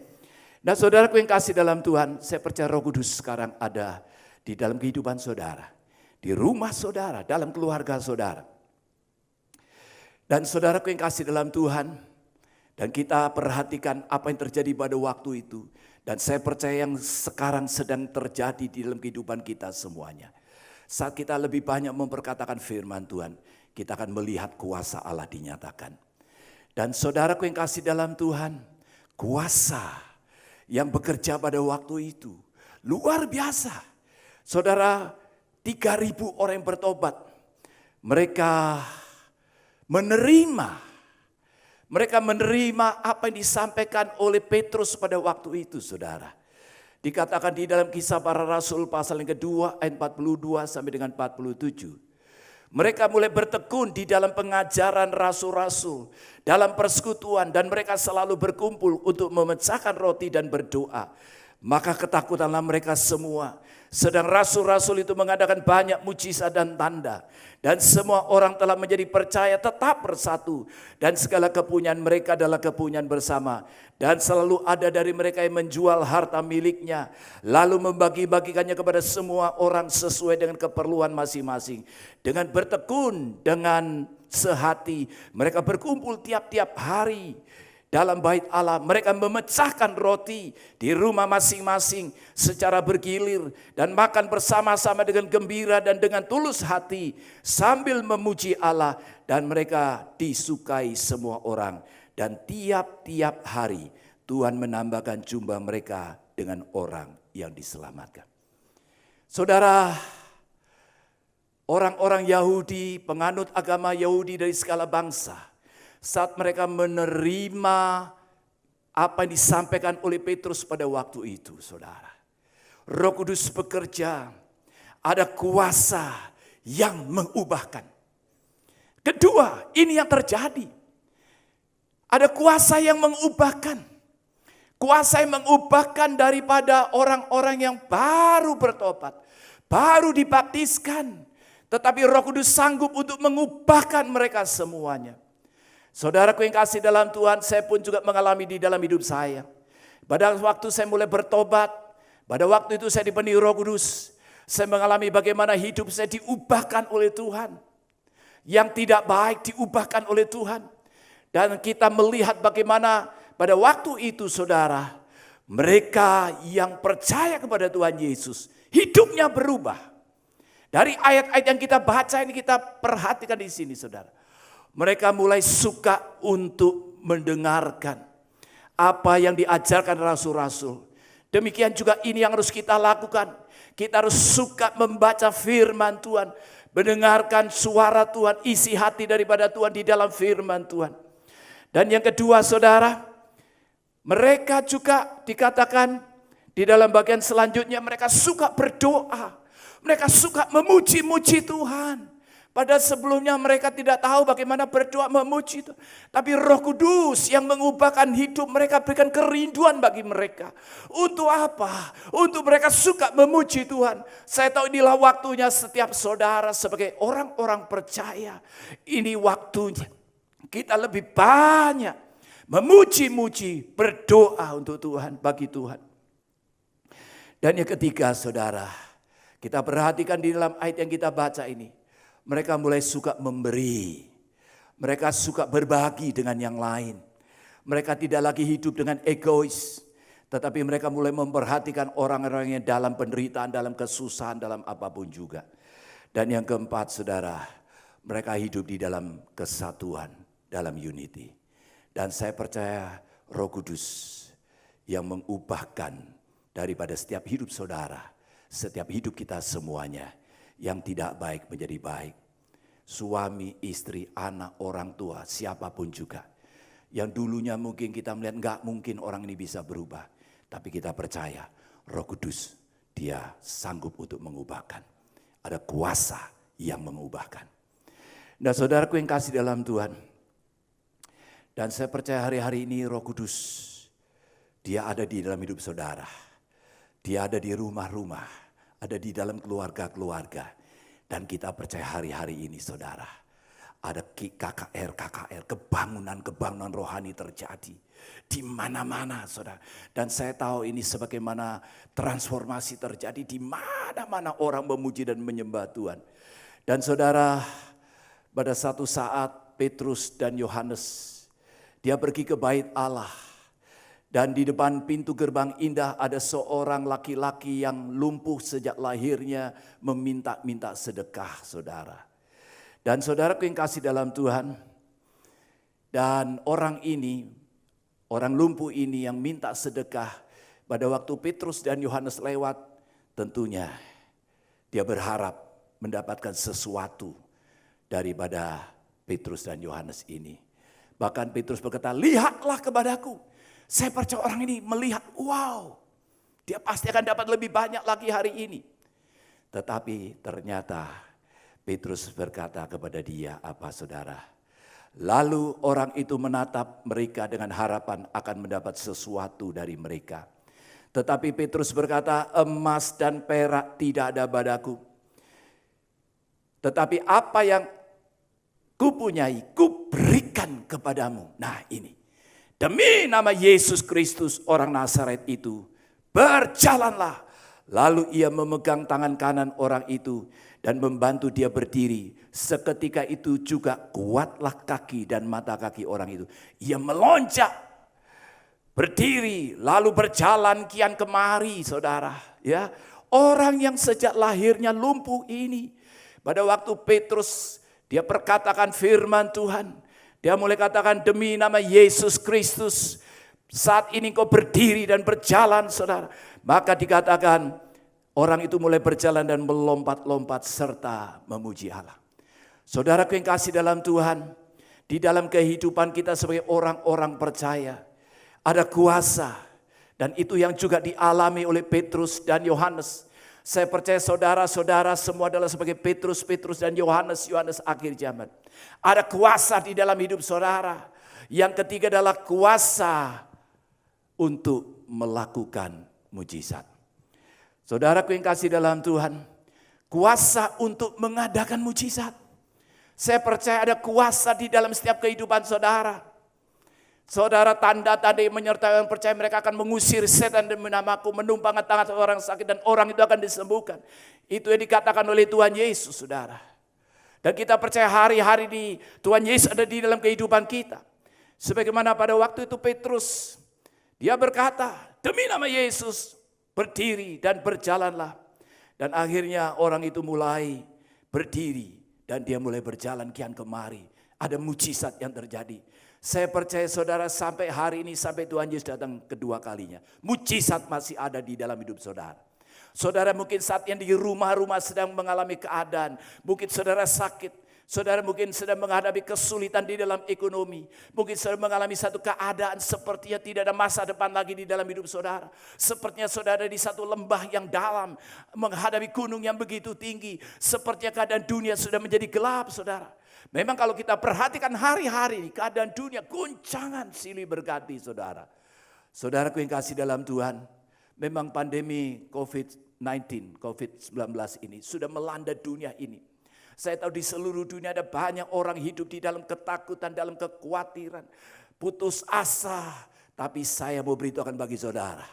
Nah saudaraku yang kasih dalam Tuhan, saya percaya Roh Kudus sekarang ada di dalam kehidupan saudara. Di rumah saudara, dalam keluarga saudara. Dan saudaraku yang kasih dalam Tuhan, dan kita perhatikan apa yang terjadi pada waktu itu. Dan saya percaya yang sekarang sedang terjadi di dalam kehidupan kita semuanya. Saat kita lebih banyak memperkatakan firman Tuhan, kita akan melihat kuasa Allah dinyatakan. Dan saudaraku yang kasih dalam Tuhan, kuasa yang bekerja pada waktu itu luar biasa. Saudara, 3.000 orang yang bertobat. Mereka menerima apa yang disampaikan oleh Petrus pada waktu itu saudara. Dikatakan di dalam Kisah Para Rasul pasal yang kedua ayat 42 sampai dengan 47. Mereka mulai bertekun di dalam pengajaran rasul-rasul, dalam persekutuan, dan mereka selalu berkumpul untuk memecahkan roti dan berdoa. Maka ketakutanlah mereka semua, Sedang rasul-rasul itu mengadakan banyak mujizat dan tanda. Dan semua orang telah menjadi percaya tetap bersatu. Dan segala kepunyaan mereka adalah kepunyaan bersama. Dan selalu ada dari mereka yang menjual harta miliknya. Lalu membagi-bagikannya kepada semua orang sesuai dengan keperluan masing-masing. Dengan bertekun, dengan sehati. Mereka berkumpul tiap-tiap hari. Dalam bait Allah, mereka memecahkan roti di rumah masing-masing secara bergilir dan makan bersama-sama dengan gembira dan dengan tulus hati sambil memuji Allah, dan mereka disukai semua orang, dan tiap-tiap hari Tuhan menambahkan jumlah mereka dengan orang yang diselamatkan. Saudara, orang-orang Yahudi, penganut agama Yahudi dari segala bangsa, saat mereka menerima apa yang disampaikan oleh Petrus pada waktu itu, saudara, Roh Kudus bekerja, ada kuasa yang mengubahkan. Kedua, ini yang terjadi. Ada kuasa yang mengubahkan. Kuasa yang mengubahkan daripada orang-orang yang baru bertobat, baru dibaptiskan. Tetapi Roh Kudus sanggup untuk mengubahkan mereka semuanya. Saudaraku yang kasih dalam Tuhan, saya pun juga mengalami di dalam hidup saya. Pada waktu saya mulai bertobat, pada waktu itu saya dipenuhi Roh Kudus. Saya mengalami bagaimana hidup saya diubahkan oleh Tuhan. Yang tidak baik diubahkan oleh Tuhan. Dan kita melihat bagaimana pada waktu itu, saudara, mereka yang percaya kepada Tuhan Yesus, hidupnya berubah. Dari ayat-ayat yang kita baca ini, kita perhatikan di sini, saudara. Mereka mulai suka untuk mendengarkan apa yang diajarkan rasul-rasul. Demikian juga ini yang harus kita lakukan. Kita harus suka membaca firman Tuhan, mendengarkan suara Tuhan, isi hati daripada Tuhan di dalam firman Tuhan. Dan yang kedua, saudara, mereka juga dikatakan di dalam bagian selanjutnya, mereka suka berdoa. Mereka suka memuji-muji Tuhan. Padahal sebelumnya mereka tidak tahu bagaimana berdoa memuji itu. Tapi Roh Kudus yang mengubahkan hidup mereka, berikan kerinduan bagi mereka. Untuk apa? Untuk mereka suka memuji Tuhan. Saya tahu inilah waktunya setiap saudara sebagai orang-orang percaya. Ini waktunya kita lebih banyak memuji-muji, berdoa untuk Tuhan, bagi Tuhan. Dan yang ketiga, saudara, kita perhatikan di dalam ayat yang kita baca ini. Mereka mulai suka memberi. Mereka suka berbagi dengan yang lain. Mereka tidak lagi hidup dengan egois. Tetapi mereka mulai memperhatikan orang-orang yang dalam penderitaan, dalam kesusahan, dalam apapun juga. Dan yang keempat, saudara, mereka hidup di dalam kesatuan, dalam unity. Dan saya percaya Roh Kudus yang mengubahkan daripada setiap hidup saudara, setiap hidup kita semuanya. Yang tidak baik menjadi baik. Suami, istri, anak, orang tua, siapapun juga. Yang dulunya mungkin kita melihat enggak mungkin orang ini bisa berubah. Tapi kita percaya Roh Kudus, dia sanggup untuk mengubahkan. Ada kuasa yang mengubahkan. Nah, saudaraku yang kasih dalam Tuhan. Dan saya percaya hari-hari ini Roh Kudus, dia ada di dalam hidup saudara. Dia ada di rumah-rumah. Ada di dalam keluarga-keluarga. Dan kita percaya hari-hari ini, saudara, ada KKR, kebangunan rohani terjadi. Di mana-mana, saudara. Dan saya tahu ini sebagaimana transformasi terjadi di mana-mana orang memuji dan menyembah Tuhan. Dan saudara, pada satu saat Petrus dan Yohanes, dia pergi ke bait Allah. Dan di depan pintu gerbang indah ada seorang laki-laki yang lumpuh sejak lahirnya meminta-minta sedekah, saudara. Dan saudaraku yang kasih dalam Tuhan, dan orang ini, orang lumpuh ini yang minta sedekah, pada waktu Petrus dan Yohanes lewat, tentunya dia berharap mendapatkan sesuatu daripada Petrus dan Yohanes ini. Bahkan Petrus berkata, lihatlah kepadaku. Saya percaya orang ini melihat, wow, dia pasti akan dapat lebih banyak lagi hari ini. Tetapi ternyata Petrus berkata kepada dia, apa saudara? Lalu orang itu menatap mereka dengan harapan akan mendapat sesuatu dari mereka. Tetapi Petrus berkata, emas dan perak tidak ada padaku. Tetapi apa yang kupunyai, kuberikan kepadamu. Nah ini, demi nama Yesus Kristus orang Nazaret itu, berjalanlah. Lalu ia memegang tangan kanan orang itu dan membantu dia berdiri. Seketika itu juga kuatlah kaki dan mata kaki orang itu. Ia melonjak, berdiri, lalu berjalan kian kemari, saudara. Ya, orang yang sejak lahirnya lumpuh ini, pada waktu Petrus dia perkatakan firman Tuhan, dia mulai katakan demi nama Yesus Kristus, saat ini kau berdiri dan berjalan, saudara. Maka dikatakan orang itu mulai berjalan dan melompat-lompat serta memuji Allah. Saudaraku yang kasih dalam Tuhan, di dalam kehidupan kita sebagai orang-orang percaya, ada kuasa. Dan itu yang juga dialami oleh Petrus dan Yohanes. Saya percaya saudara-saudara semua adalah sebagai Petrus dan Yohanes akhir zaman. Ada kuasa di dalam hidup saudara. Yang ketiga adalah kuasa untuk melakukan mujizat. Saudaraku yang kasih dalam Tuhan, kuasa untuk mengadakan mujizat. Saya percaya ada kuasa di dalam setiap kehidupan saudara. Saudara, tanda-tanda yang menyertai orang percaya, mereka akan mengusir setan demi namaku, menumpangkan tangan orang sakit dan orang itu akan disembuhkan. Itu yang dikatakan oleh Tuhan Yesus, saudara. Dan kita percaya hari-hari ini Tuhan Yesus ada di dalam kehidupan kita. Sebagaimana pada waktu itu Petrus, dia berkata, demi nama Yesus, berdiri dan berjalanlah. Dan akhirnya orang itu mulai berdiri dan dia mulai berjalan kian kemari. Ada mujizat yang terjadi. Saya percaya saudara sampai hari ini, sampai Tuhan Yesus datang kedua kalinya, mujizat masih ada di dalam hidup saudara. Saudara mungkin saat yang di rumah-rumah sedang mengalami keadaan, mungkin saudara sakit, saudara mungkin sedang menghadapi kesulitan di dalam ekonomi, mungkin saudara mengalami satu keadaan sepertinya tidak ada masa depan lagi di dalam hidup saudara. Sepertinya saudara di satu lembah yang dalam, menghadapi gunung yang begitu tinggi, sepertinya keadaan dunia sudah menjadi gelap, saudara. Memang kalau kita perhatikan hari-hari ini, keadaan dunia guncangan silih berganti, saudara. Saudaraku yang kasih dalam Tuhan, memang pandemi COVID-19 ini sudah melanda dunia ini. Saya tahu di seluruh dunia ada banyak orang hidup di dalam ketakutan, dalam kekhawatiran, putus asa. Tapi saya mau beritahukan bagi saudara,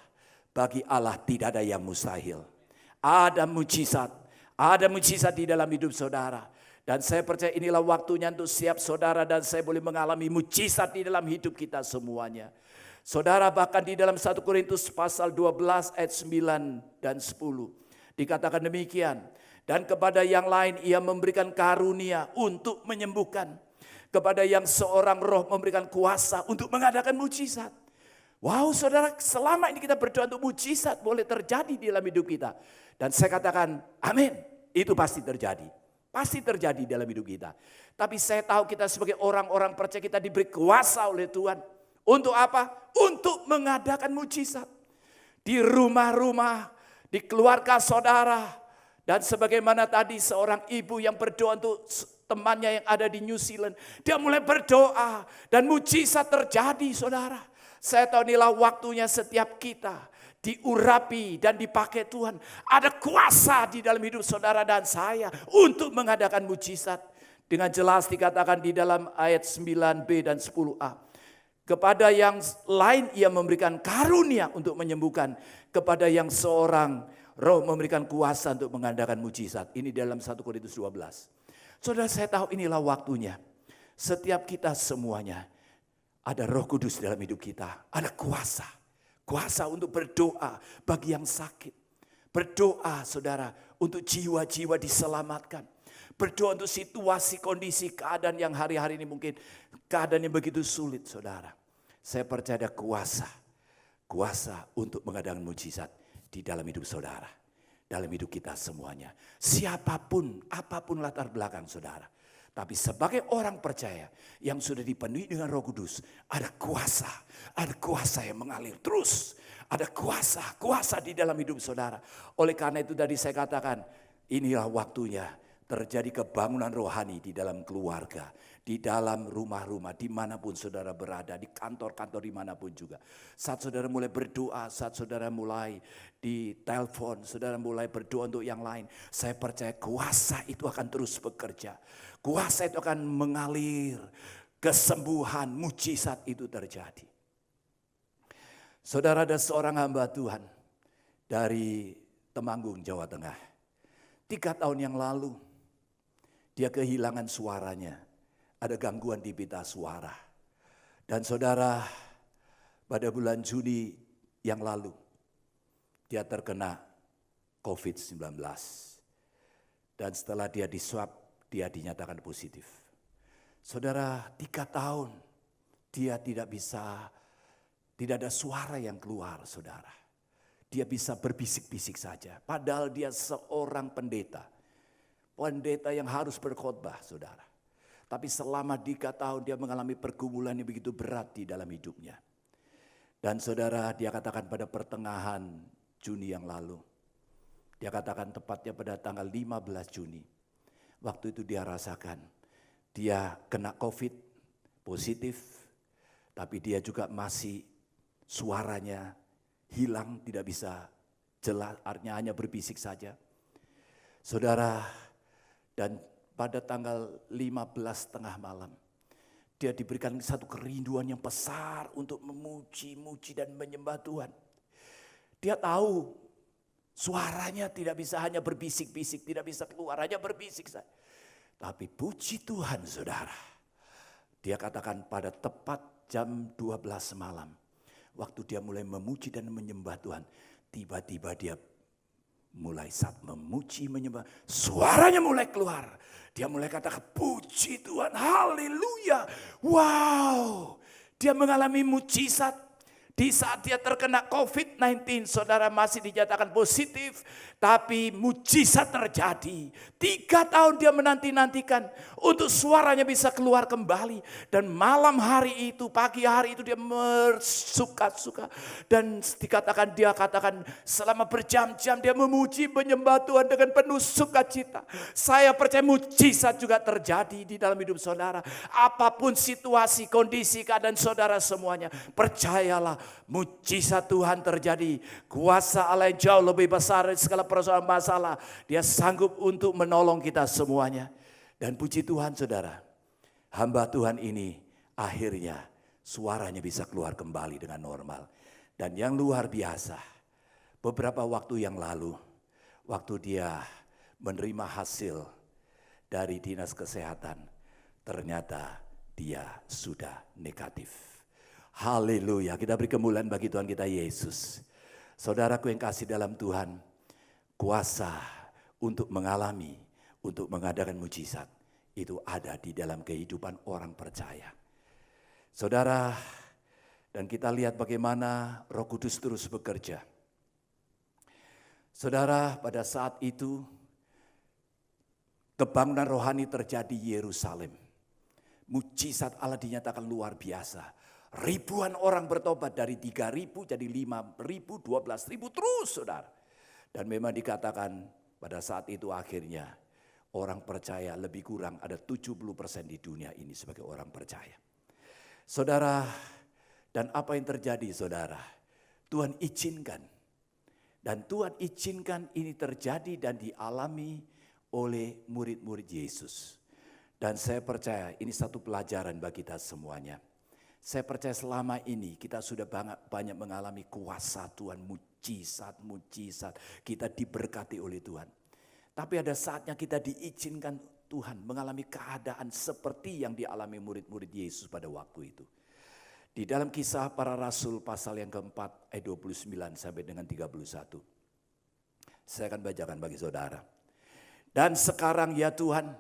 bagi Allah tidak ada yang mustahil. Ada mujizat di dalam hidup saudara. Dan saya percaya inilah waktunya untuk siap saudara dan saya boleh mengalami mujizat di dalam hidup kita semuanya. Saudara, bahkan di dalam 1 Korintus pasal 12 ayat 9 dan 10. Dikatakan demikian. Dan kepada yang lain ia memberikan karunia untuk menyembuhkan. Kepada yang seorang roh memberikan kuasa untuk mengadakan mujizat. Wow, saudara, selama ini kita berdoa untuk mujizat boleh terjadi di dalam hidup kita. Dan saya katakan amin, itu pasti terjadi. Pasti terjadi dalam hidup kita. Tapi saya tahu kita sebagai orang-orang percaya kita diberi kuasa oleh Tuhan. Untuk apa? Untuk mengadakan mujizat. Di rumah-rumah, di keluarga saudara. Dan sebagaimana tadi seorang ibu yang berdoa untuk temannya yang ada di New Zealand. Dia mulai berdoa dan mujizat terjadi, saudara. Saya tahu inilah waktunya setiap kita diurapi dan dipakai Tuhan. Ada kuasa di dalam hidup saudara dan saya untuk mengadakan mujizat. Dengan jelas dikatakan di dalam ayat 9b dan 10a. Kepada yang lain ia memberikan karunia untuk menyembuhkan. Kepada yang seorang roh memberikan kuasa untuk mengadakan mujizat. Ini dalam 1 Korintus 12. Saudara, saya tahu inilah waktunya. Setiap kita semuanya ada Roh Kudus dalam hidup kita. Ada kuasa. Kuasa untuk berdoa bagi yang sakit. Berdoa, saudara, untuk jiwa-jiwa diselamatkan. Berdoa untuk situasi, kondisi, keadaan yang hari-hari ini mungkin keadaan yang begitu sulit, saudara. Saya percaya ada kuasa. Kuasa untuk mengadakan mujizat di dalam hidup saudara. Dalam hidup kita semuanya. Siapapun, apapun latar belakang saudara. Tapi sebagai orang percaya yang sudah dipenuhi dengan Roh Kudus, ada kuasa yang mengalir terus. Ada kuasa di dalam hidup saudara. Oleh karena itu tadi saya katakan, inilah waktunya terjadi kebangunan rohani di dalam keluarga, di dalam rumah-rumah, dimanapun saudara berada, di kantor-kantor dimanapun juga. Saat saudara mulai berdoa, saat saudara mulai di telepon, saudara mulai berdoa untuk yang lain, saya percaya kuasa itu akan terus bekerja. Kuasa itu akan mengalir, kesembuhan, mujizat itu terjadi. Saudara, ada seorang hamba Tuhan dari Temanggung, Jawa Tengah. 3 tahun yang lalu, dia kehilangan suaranya. Ada gangguan di pita suara. Dan saudara, pada bulan Juni yang lalu, dia terkena COVID-19. Dan setelah dia diswab, dia dinyatakan positif. Saudara, 3 tahun dia tidak ada suara yang keluar, saudara. Dia bisa berbisik-bisik saja. Padahal dia seorang pendeta. Pendeta yang harus berkhotbah, saudara. Tapi selama 3 tahun dia mengalami pergumulan yang begitu berat di dalam hidupnya. Dan saudara, dia katakan pada pertengahan Juni yang lalu. Dia katakan tepatnya pada tanggal 15 Juni. Waktu itu dia rasakan, dia kena COVID, positif. Tapi dia juga masih suaranya hilang, tidak bisa jelas, artinya hanya berbisik saja. Saudara, dan pada tanggal 15 tengah malam, dia diberikan satu kerinduan yang besar untuk memuji dan menyembah Tuhan. Dia tahu suaranya tidak bisa hanya berbisik-bisik, tidak bisa keluar, hanya berbisik saja. Tapi puji Tuhan, saudara. Dia katakan pada tepat jam 12 malam, waktu dia mulai memuji dan menyembah Tuhan, tiba-tiba dia mulai saat memuji menyembah, suaranya mulai keluar. Dia mulai katakan puji Tuhan, haleluya. Wow, dia mengalami mujizat. Di saat dia terkena COVID-19, saudara masih dinyatakan positif, tapi mujizat terjadi. 3 tahun dia menanti-nantikan untuk suaranya bisa keluar kembali. Dan malam hari itu, pagi hari itu dia bersuka-suka. Dan dia katakan selama berjam-jam dia memuji menyembah Tuhan dengan penuh sukacita. Saya percaya mujizat juga terjadi di dalam hidup saudara. Apapun situasi, kondisi, keadaan saudara semuanya, percayalah. Mujizat Tuhan terjadi. Kuasa Allah yang jauh lebih besar dari segala persoalan masalah. Dia sanggup untuk menolong kita semuanya. Dan puji Tuhan, saudara, hamba Tuhan ini akhirnya suaranya bisa keluar kembali dengan normal. Dan yang luar biasa, beberapa waktu yang lalu, waktu dia menerima hasil dari dinas kesehatan, ternyata dia sudah negatif. Haleluya, kita beri kemuliaan bagi Tuhan kita Yesus. Saudaraku yang kasih dalam Tuhan, kuasa untuk mengalami, untuk mengadakan mujizat, itu ada di dalam kehidupan orang percaya. Saudara, dan kita lihat bagaimana Roh Kudus terus bekerja. Saudara, pada saat itu, kebangunan rohani terjadi di Yerusalem. Mujizat Allah dinyatakan luar biasa. Ribuan orang bertobat dari 3.000 jadi 5.000, 12.000 terus, saudara. Dan memang dikatakan pada saat itu akhirnya orang percaya lebih kurang ada 70% di dunia ini sebagai orang percaya. Saudara, dan apa yang terjadi, saudara? Tuhan izinkan. Dan Tuhan izinkan ini terjadi dan dialami oleh murid-murid Yesus. Dan saya percaya ini satu pelajaran bagi kita semuanya. Saya percaya selama ini kita sudah banyak mengalami kuasa Tuhan, mujizat. Kita diberkati oleh Tuhan. Tapi ada saatnya kita diizinkan Tuhan mengalami keadaan seperti yang dialami murid-murid Yesus pada waktu itu. Di dalam Kisah Para Rasul pasal yang keempat ayat 29 sampai dengan 31. Saya akan bacakan bagi saudara. Dan sekarang ya Tuhan,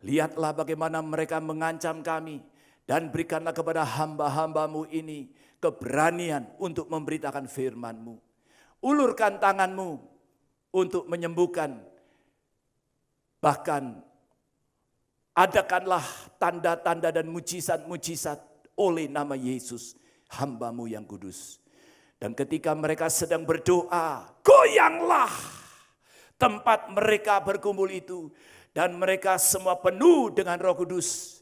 lihatlah bagaimana mereka mengancam kami. Dan berikanlah kepada hamba-hambamu ini keberanian untuk memberitakan firman-Mu. Ulurkan tangan-Mu untuk menyembuhkan. Bahkan adakanlah tanda-tanda dan mujizat-mujizat oleh nama Yesus, hamba-Mu yang kudus. Dan ketika mereka sedang berdoa, goyanglah tempat mereka berkumpul itu. Dan mereka semua penuh dengan Roh Kudus.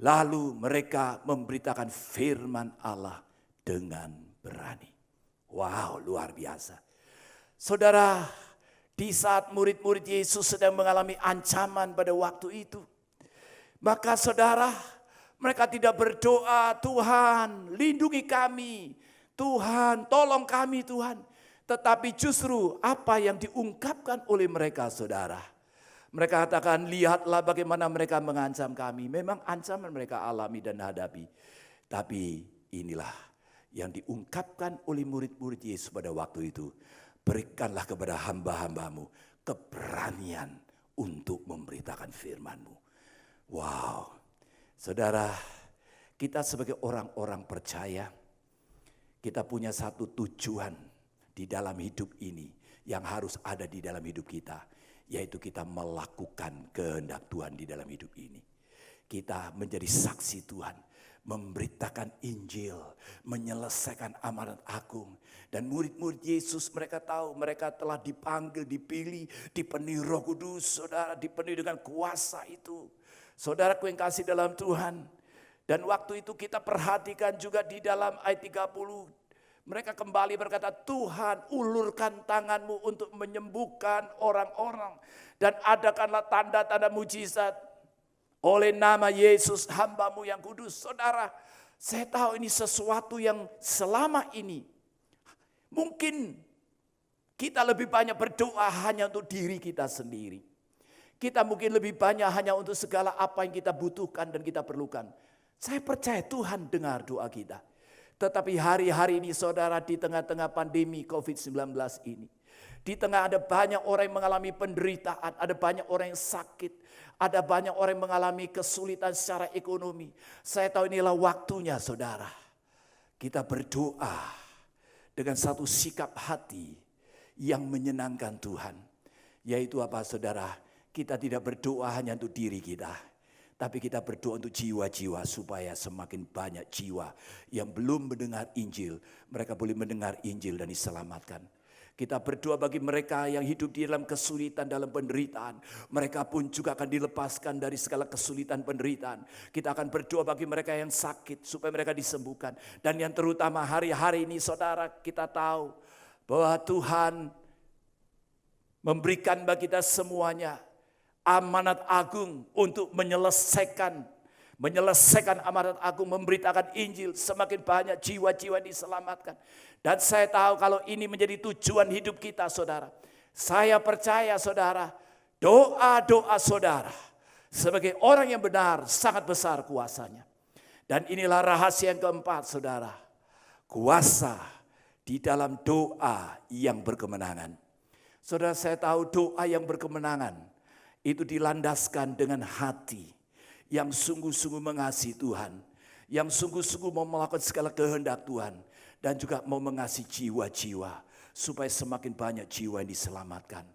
Lalu mereka memberitakan firman Allah dengan berani. Wow, luar biasa. Saudara, di saat murid-murid Yesus sedang mengalami ancaman pada waktu itu, maka saudara, mereka tidak berdoa, Tuhan lindungi kami, Tuhan tolong kami Tuhan. Tetapi justru apa yang diungkapkan oleh mereka saudara. Mereka katakan, lihatlah bagaimana mereka mengancam kami. Memang ancaman mereka alami dan hadapi. Tapi inilah yang diungkapkan oleh murid-murid Yesus pada waktu itu. Berikanlah kepada hamba-hambamu keberanian untuk memberitakan firman-Mu. Wow, saudara, kita sebagai orang-orang percaya, kita punya satu tujuan di dalam hidup ini yang harus ada di dalam hidup kita. Yaitu kita melakukan kehendak Tuhan di dalam hidup ini. Kita menjadi saksi Tuhan, memberitakan Injil, menyelesaikan amanat agung. Dan murid-murid Yesus mereka tahu mereka telah dipanggil, dipilih, dipenuhi Roh Kudus, saudara, dipenuhi dengan kuasa itu. Saudaraku yang kasih dalam Tuhan. Dan waktu itu kita perhatikan juga di dalam ayat 30. Mereka kembali berkata, Tuhan ulurkan tanganmu untuk menyembuhkan orang-orang. Dan adakanlah tanda-tanda mujizat oleh nama Yesus hamba-Mu yang kudus. Saudara, saya tahu ini sesuatu yang selama ini mungkin kita lebih banyak berdoa hanya untuk diri kita sendiri. Kita mungkin lebih banyak hanya untuk segala apa yang kita butuhkan dan kita perlukan. Saya percaya Tuhan dengar doa kita. Tetapi hari-hari ini saudara, di tengah-tengah pandemi COVID-19 ini, di tengah ada banyak orang yang mengalami penderitaan, ada banyak orang yang sakit, ada banyak orang yang mengalami kesulitan secara ekonomi. Saya tahu inilah waktunya saudara, kita berdoa dengan satu sikap hati yang menyenangkan Tuhan. Yaitu apa saudara? Kita tidak berdoa hanya untuk diri kita. Tapi kita berdoa untuk jiwa-jiwa supaya semakin banyak jiwa yang belum mendengar Injil. Mereka boleh mendengar Injil dan diselamatkan. Kita berdoa bagi mereka yang hidup di dalam kesulitan, dalam penderitaan. Mereka pun juga akan dilepaskan dari segala kesulitan penderitaan. Kita akan berdoa bagi mereka yang sakit supaya mereka disembuhkan. Dan yang terutama hari-hari ini saudara, kita tahu bahwa Tuhan memberikan bagi kita semuanya amanat agung untuk menyelesaikan amanat agung, memberitakan Injil, semakin banyak jiwa-jiwa diselamatkan. Dan saya tahu kalau ini menjadi tujuan hidup kita saudara. Saya percaya saudara, doa-doa saudara sebagai orang yang benar sangat besar kuasanya. Dan inilah rahasia yang keempat saudara. Kuasa di dalam doa yang berkemenangan. Saudara, saya tahu doa yang berkemenangan itu dilandaskan dengan hati yang sungguh-sungguh mengasihi Tuhan. Yang sungguh-sungguh mau melakukan segala kehendak Tuhan. Dan juga mau mengasihi jiwa-jiwa. Supaya semakin banyak jiwa yang diselamatkan.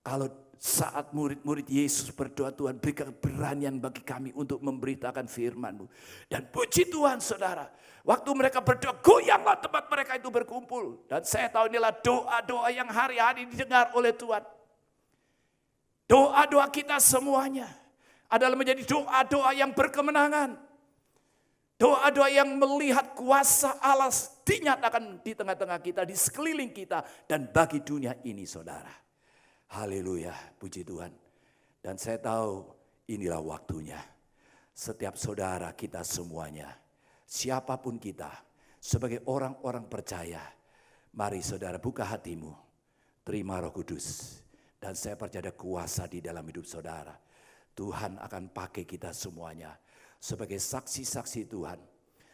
Kalau saat murid-murid Yesus berdoa, Tuhan berikan keberanian bagi kami untuk memberitakan firman-Mu. Dan puji Tuhan saudara. Waktu mereka berdoa, goyanglah tempat mereka itu berkumpul. Dan saya tahu inilah doa-doa yang hari-hari didengar oleh Tuhan. Doa-doa kita semuanya adalah menjadi doa-doa yang berkemenangan. Doa-doa yang melihat kuasa Allah dinyatakan di tengah-tengah kita, di sekeliling kita, dan bagi dunia ini saudara. Haleluya, puji Tuhan. Dan saya tahu inilah waktunya. Setiap saudara kita semuanya, siapapun kita, sebagai orang-orang percaya, mari saudara buka hatimu, terima Roh Kudus. Dan saya percaya ada kuasa di dalam hidup saudara. Tuhan akan pakai kita semuanya sebagai saksi-saksi Tuhan.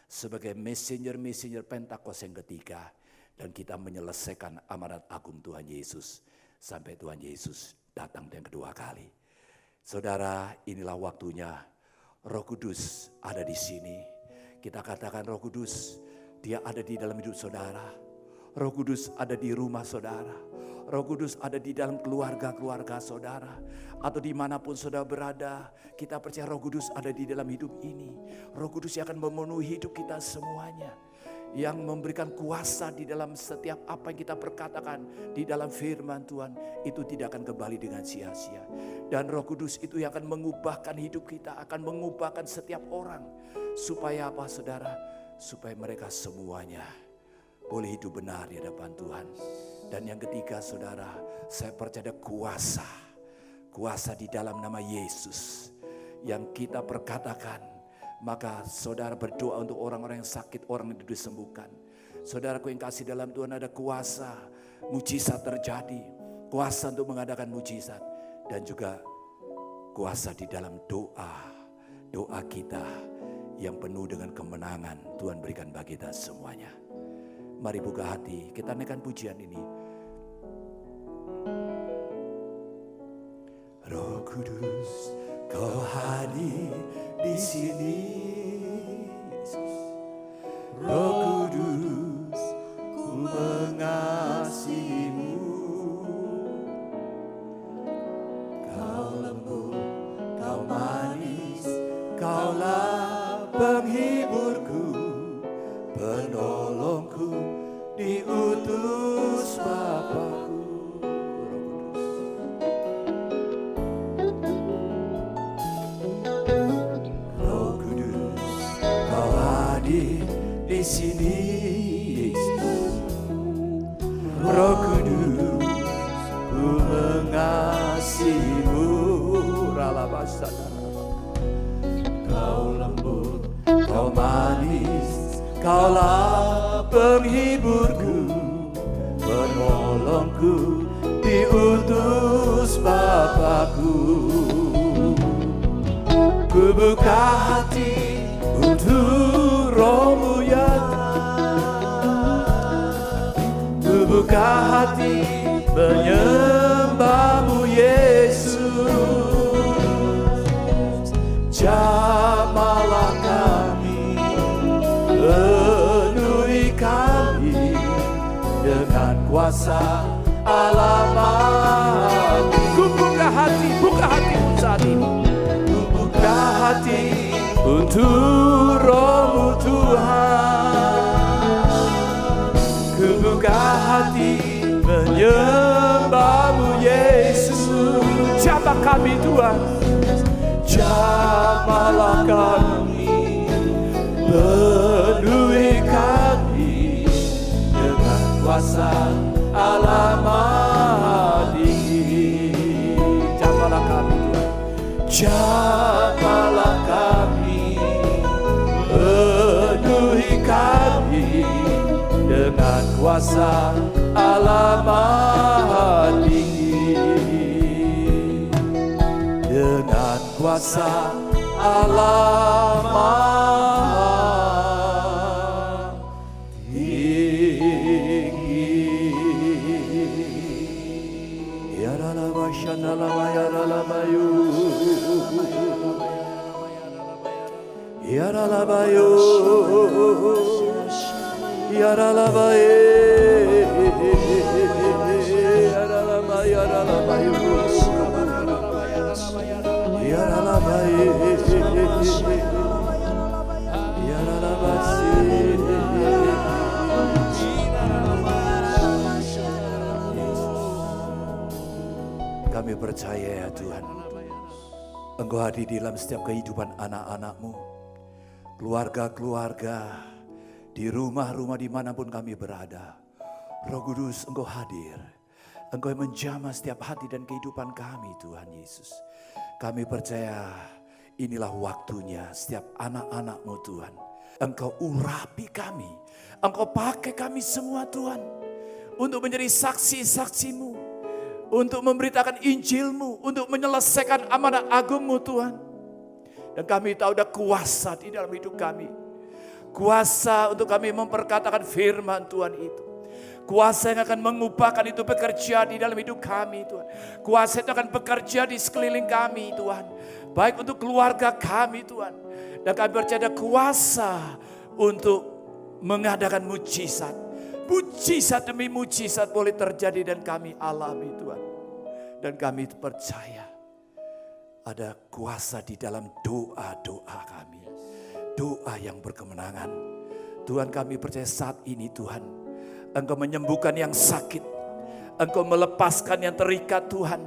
Sebagai messenger-messenger Pentakosta yang ketiga. Dan kita menyelesaikan amanat agung Tuhan Yesus. Sampai Tuhan Yesus datang yang kedua kali. Saudara, inilah waktunya. Roh Kudus ada di sini. Kita katakan Roh Kudus, Dia ada di dalam hidup saudara. Roh Kudus ada di rumah saudara. Roh Kudus ada di dalam keluarga-keluarga saudara. Atau dimanapun saudara berada. Kita percaya Roh Kudus ada di dalam hidup ini. Roh Kudus yang akan memenuhi hidup kita semuanya. yang memberikan kuasa di dalam setiap apa yang kita perkatakan di dalam firman Tuhan, itu tidak akan kembali dengan sia-sia. Dan Roh Kudus itu yang akan mengubahkan hidup kita, akan mengubahkan setiap orang. Supaya apa saudara? Supaya mereka semuanya boleh hidup benar di hadapan Tuhan. Dan yang ketiga saudara, saya percaya kuasa. Kuasa di dalam nama Yesus yang kita perkatakan. Maka saudara berdoa untuk orang-orang yang sakit, orang yang disembuhkan. Saudaraku yang kasih dalam Tuhan, ada kuasa mujizat terjadi. Kuasa untuk mengadakan mujizat. Dan juga kuasa di dalam doa. Doa kita yang penuh dengan kemenangan Tuhan berikan bagi kita semuanya. Mari buka hati, kita naikkan pujian ini. Roh Kudus, Kau hadir di sini. Roh Kudus, ku mengasihimu. Kau lembut, Kau manis, Kaulah penghiburku, penolongku, diutus Bapa-Ku. Di sini, Roh Kudus, ku mengasihimu. Kau lembut, Kau manis, Kaulah penghiburku, penolongku, diutus Bapa-Ku. Ku buka hati untuk Roh-Mu ya, ku buka hati menyembah-Mu Yesus. Jamahlah kami, penuhi kami dengan kuasa Allah. Ku buka hatimu saat ini, ku buka hati untuk Roh-Mu Tuhan. Ku buka hati menyembah-Mu Yesus. Jamah kami Tuhan, jamahlah kami, penuhi kami dengan kuasa Allah Maha Tinggi. Jamahlah kami Tuhan, jamahlah kami, penuhi kami dengan kuasa Allah Maha Tinggi. Dengan kuasa Allah Maha Tinggi. Ya Ralaba Shanalama Ya Ralabayu, Ya Ralabayu, Ya Ralabaye, Ya Ralaba, Ya Ralabayu, Ya Ralabaye, Ya Ralabasi. Kami percaya ya Tuhan, Engkau hadir di dalam setiap kehidupan anak-anak-Mu, keluarga-keluarga, di rumah-rumah dimanapun kami berada. Roh Kudus, Engkau hadir. Engkau yang menjamah setiap hati dan kehidupan kami Tuhan Yesus. Kami percaya inilah waktunya setiap anak-anak-Mu Tuhan. Engkau urapi kami, Engkau pakai kami semua Tuhan, untuk menjadi saksi-saksi-Mu, untuk memberitakan Injil-Mu, untuk menyelesaikan amanat agung-Mu Tuhan. Dan kami tahu ada kuasa di dalam hidup kami. Kuasa untuk kami memperkatakan firman Tuhan itu. Kuasa yang akan mengubahkan itu bekerja di dalam hidup kami Tuhan. Kuasa itu akan bekerja di sekeliling kami Tuhan. Baik untuk keluarga kami Tuhan. Dan kami percaya kuasa untuk mengadakan mujizat. Mujizat demi mujizat boleh terjadi dan kami alami Tuhan. Dan kami percaya ada kuasa di dalam doa-doa kami. Doa yang berkemenangan. Tuhan, kami percaya saat ini Tuhan, Engkau menyembuhkan yang sakit, Engkau melepaskan yang terikat Tuhan,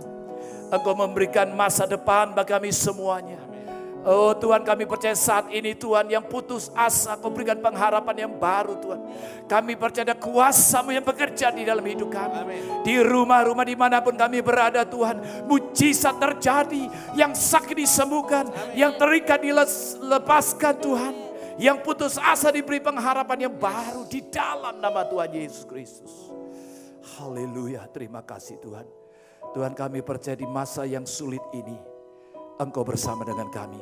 Engkau memberikan masa depan bagi kami semuanya. Oh Tuhan, kami percaya saat ini Tuhan, yang putus asa Kau berikan pengharapan yang baru Tuhan. Kami percaya ada kuasa-Mu yang bekerja di dalam hidup kami. Di rumah-rumah dimanapun kami berada Tuhan, mujizat terjadi, yang sakit disembuhkan, yang terikat dilepaskan Tuhan, yang putus asa diberi pengharapan yang baru di dalam nama Tuhan Yesus Kristus. Haleluya, terima kasih Tuhan. Tuhan, kami percaya di masa yang sulit ini Engkau bersama dengan kami.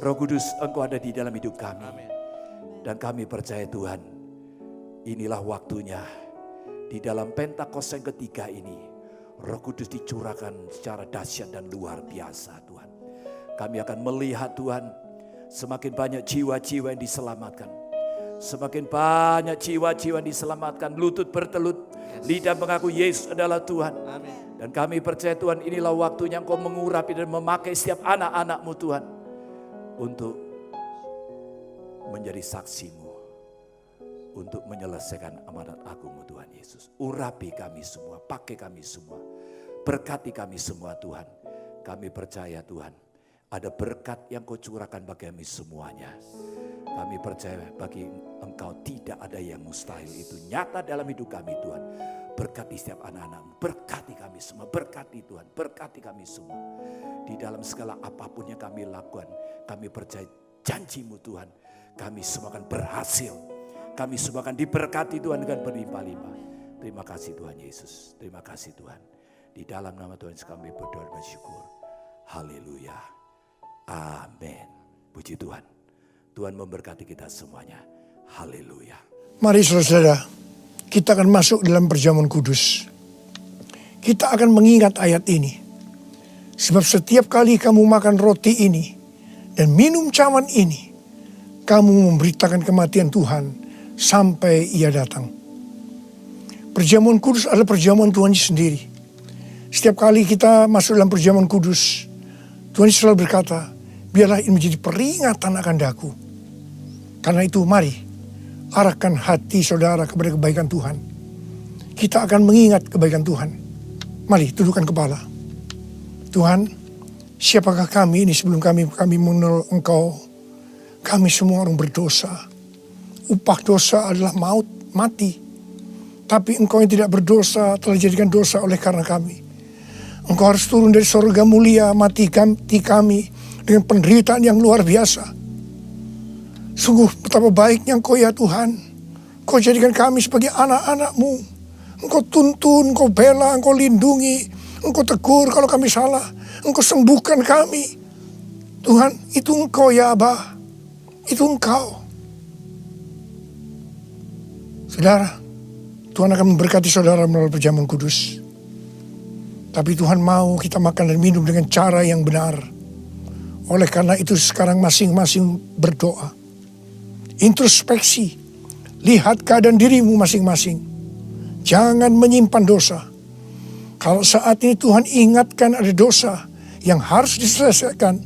Roh Kudus, Engkau ada di dalam hidup kami. Dan kami percaya Tuhan, inilah waktunya. Di dalam Pentakosta yang ketiga ini, Roh Kudus dicurahkan secara dahsyat dan luar biasa Tuhan. Kami akan melihat Tuhan, semakin banyak jiwa-jiwa yang diselamatkan. Semakin banyak jiwa-jiwa yang diselamatkan, lutut bertelut, lidah mengaku Yesus adalah Tuhan. Dan kami percaya Tuhan, inilah waktunya Engkau mengurapi dan memakai setiap anak-anak-Mu Tuhan, untuk menjadi saksi-Mu, untuk menyelesaikan amanat agung-Mu Tuhan Yesus. Urapi kami semua, pakai kami semua, berkati kami semua Tuhan. Kami percaya Tuhan, ada berkat yang Kau curahkan bagi kami semuanya. Kami percaya bagi Engkau tidak ada yang mustahil, itu nyata dalam hidup kami Tuhan. Berkati setiap anak-anak-Mu, berkati kami semua, berkati Tuhan, berkati kami semua. Di dalam segala apapun yang kami lakukan, kami percaya janji-Mu Tuhan, kami semua akan berhasil. Kami semua akan diberkati Tuhan dengan berlimpah-limpah. Terima kasih Tuhan Yesus, terima kasih Tuhan. Di dalam nama Tuhan Yesus kami berdoa dan bersyukur. Haleluya, amin. Puji Tuhan, Tuhan memberkati kita semuanya. Haleluya. Mari saudara, kita akan masuk dalam perjamuan kudus. Kita akan mengingat ayat ini. Sebab setiap kali kamu makan roti ini dan minum cawan ini, kamu memberitakan kematian Tuhan sampai Ia datang. Perjamuan kudus adalah perjamuan Tuhan sendiri. Setiap kali kita masuk dalam perjamuan kudus, Tuhan selalu berkata, biarlah ini menjadi peringatan akan daku. Karena itu mari, arahkan hati saudara kepada kebaikan Tuhan. Kita akan mengingat kebaikan Tuhan. Mari tundukkan kepala. Tuhan, siapakah kami ini sebelum kami mengenal Engkau? Kami semua orang berdosa. Upah dosa adalah maut, mati. Tapi Engkau yang tidak berdosa telah dijadikan dosa oleh karena kami. Engkau harus turun dari surga mulia, mati kami dengan penderitaan yang luar biasa. Sungguh betapa baiknya Engkau ya Tuhan. Engkau jadikan kami sebagai anak-anak-Mu. Engkau tuntun, Engkau bela, Engkau lindungi. Engkau tegur kalau kami salah. Engkau sembuhkan kami. Tuhan, itu Engkau ya Abah. Itu Engkau. Saudara, Tuhan akan memberkati saudara melalui perjamuan kudus. Tapi Tuhan mau kita makan dan minum dengan cara yang benar. Oleh karena itu sekarang masing-masing berdoa. Introspeksi, lihat keadaan dirimu masing-masing. Jangan menyimpan dosa. Kalau saat ini Tuhan ingatkan ada dosa yang harus diselesaikan,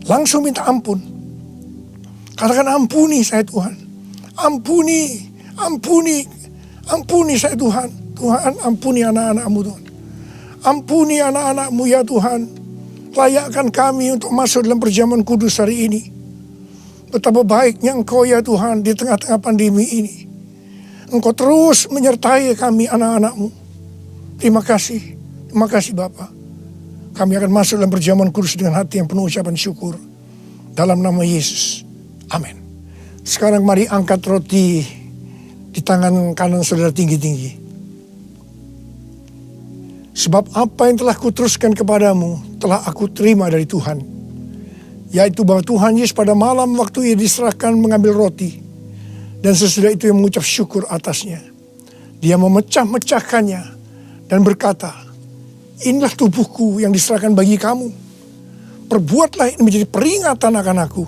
langsung minta ampun. Katakan ampuni saya Tuhan. Ampuni saya Tuhan. Tuhan ampuni anak-anak-Mu Tuhan. Ampuni anak-anak-Mu ya Tuhan. Layakkan kami untuk masuk dalam perjamuan kudus hari ini. Betapa baiknya Engkau ya Tuhan di tengah-tengah pandemi ini. Engkau terus menyertai kami anak-anak-Mu. Terima kasih Bapa. Kami akan masuk dalam perjamuan kudus dengan hati yang penuh ucapan syukur. Dalam nama Yesus. Amin. Sekarang mari angkat roti di tangan kanan saudara tinggi-tinggi. Sebab apa yang telah kuteruskan kepadamu telah aku terima dari Tuhan. Yaitu bahwa Tuhan Yesus pada malam waktu Ia diserahkan mengambil roti. Dan sesudah itu Ia mengucap syukur atasnya. Dia memecah-mecahkannya dan berkata, inilah tubuhku yang diserahkan bagi kamu. Perbuatlah ini menjadi peringatan akan aku.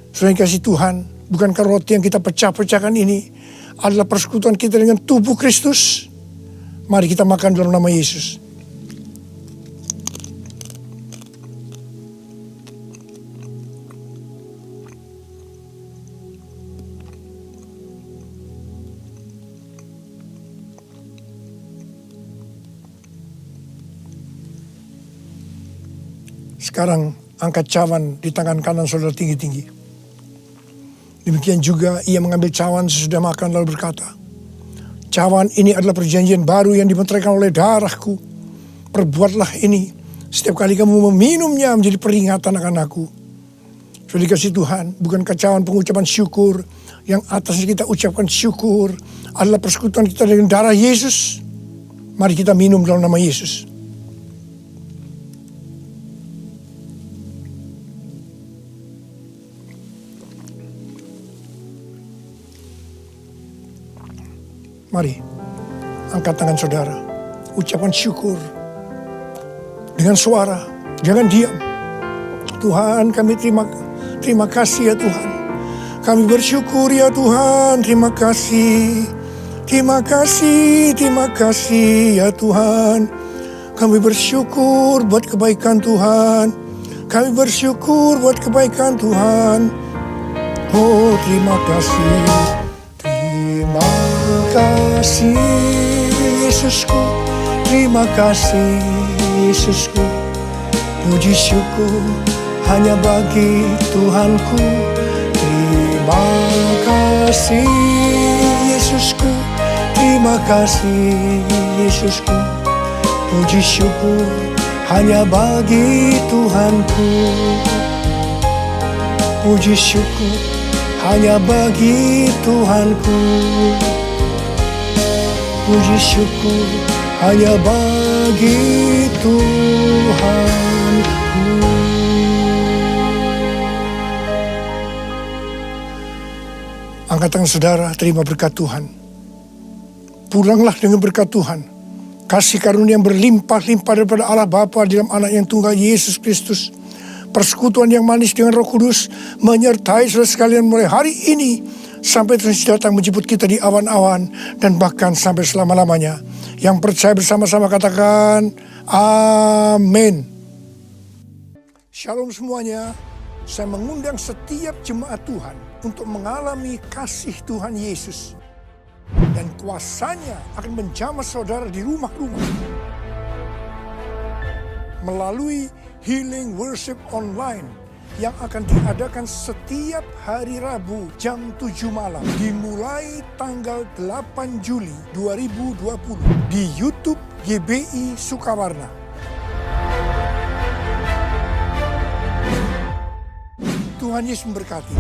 Saudara yang kasih Tuhan, bukankah roti yang kita pecah-pecahkan ini adalah persekutuan kita dengan tubuh Kristus? Mari kita makan dalam nama Yesus. Sekarang angkat cawan di tangan kanan saudara tinggi-tinggi. Demikian juga ia mengambil cawan sesudah makan lalu berkata, cawan ini adalah perjanjian baru yang dibenterkan oleh darahku. Perbuatlah ini setiap kali kamu meminumnya menjadi peringatan akan aku. Sudah dikasih Tuhan, bukankah cawan pengucapan syukur yang atasnya kita ucapkan syukur adalah persekutuan kita dengan darah Yesus. Mari kita minum dalam nama Yesus. Mari, angkat tangan saudara, ucapkan syukur dengan suara, jangan diam. Tuhan, kami terima kasih ya Tuhan. Kami bersyukur ya Tuhan, terima kasih. Terima kasih ya Tuhan. Kami bersyukur buat kebaikan Tuhan. Kami bersyukur buat kebaikan Tuhan. Oh, terima kasih. Terima kasih Yesusku. Terima kasih Yesusku. Puji syukur hanya bagi Tuhanku. Terima kasih Yesusku. Terima kasih Yesusku. Puji syukur hanya bagi Tuhanku. Puji syukur hanya bagi Tuhanku. Puji syukur hanya bagi Tuhanku. Angkat tangan saudara, terima berkat Tuhan. Pulanglah dengan berkat Tuhan. Kasih karunia yang berlimpah-limpah daripada Allah Bapa dalam anak yang tunggal Yesus Kristus. Persekutuan yang manis dengan Roh Kudus menyertai saudara sekalian mulai hari ini sampai terus datang menjemput kita di awan-awan dan bahkan sampai selama-lamanya. Yang percaya bersama-sama katakan amin. Shalom semuanya. Saya mengundang setiap jemaat Tuhan untuk mengalami kasih Tuhan Yesus. Dan kuasanya akan menjamah saudara di rumah-rumah. Melalui Healing Worship Online yang akan diadakan setiap hari Rabu jam 7 malam. Dimulai tanggal 8 Juli 2020 di YouTube GBI Sukawarna. Tuhan Yesus memberkati.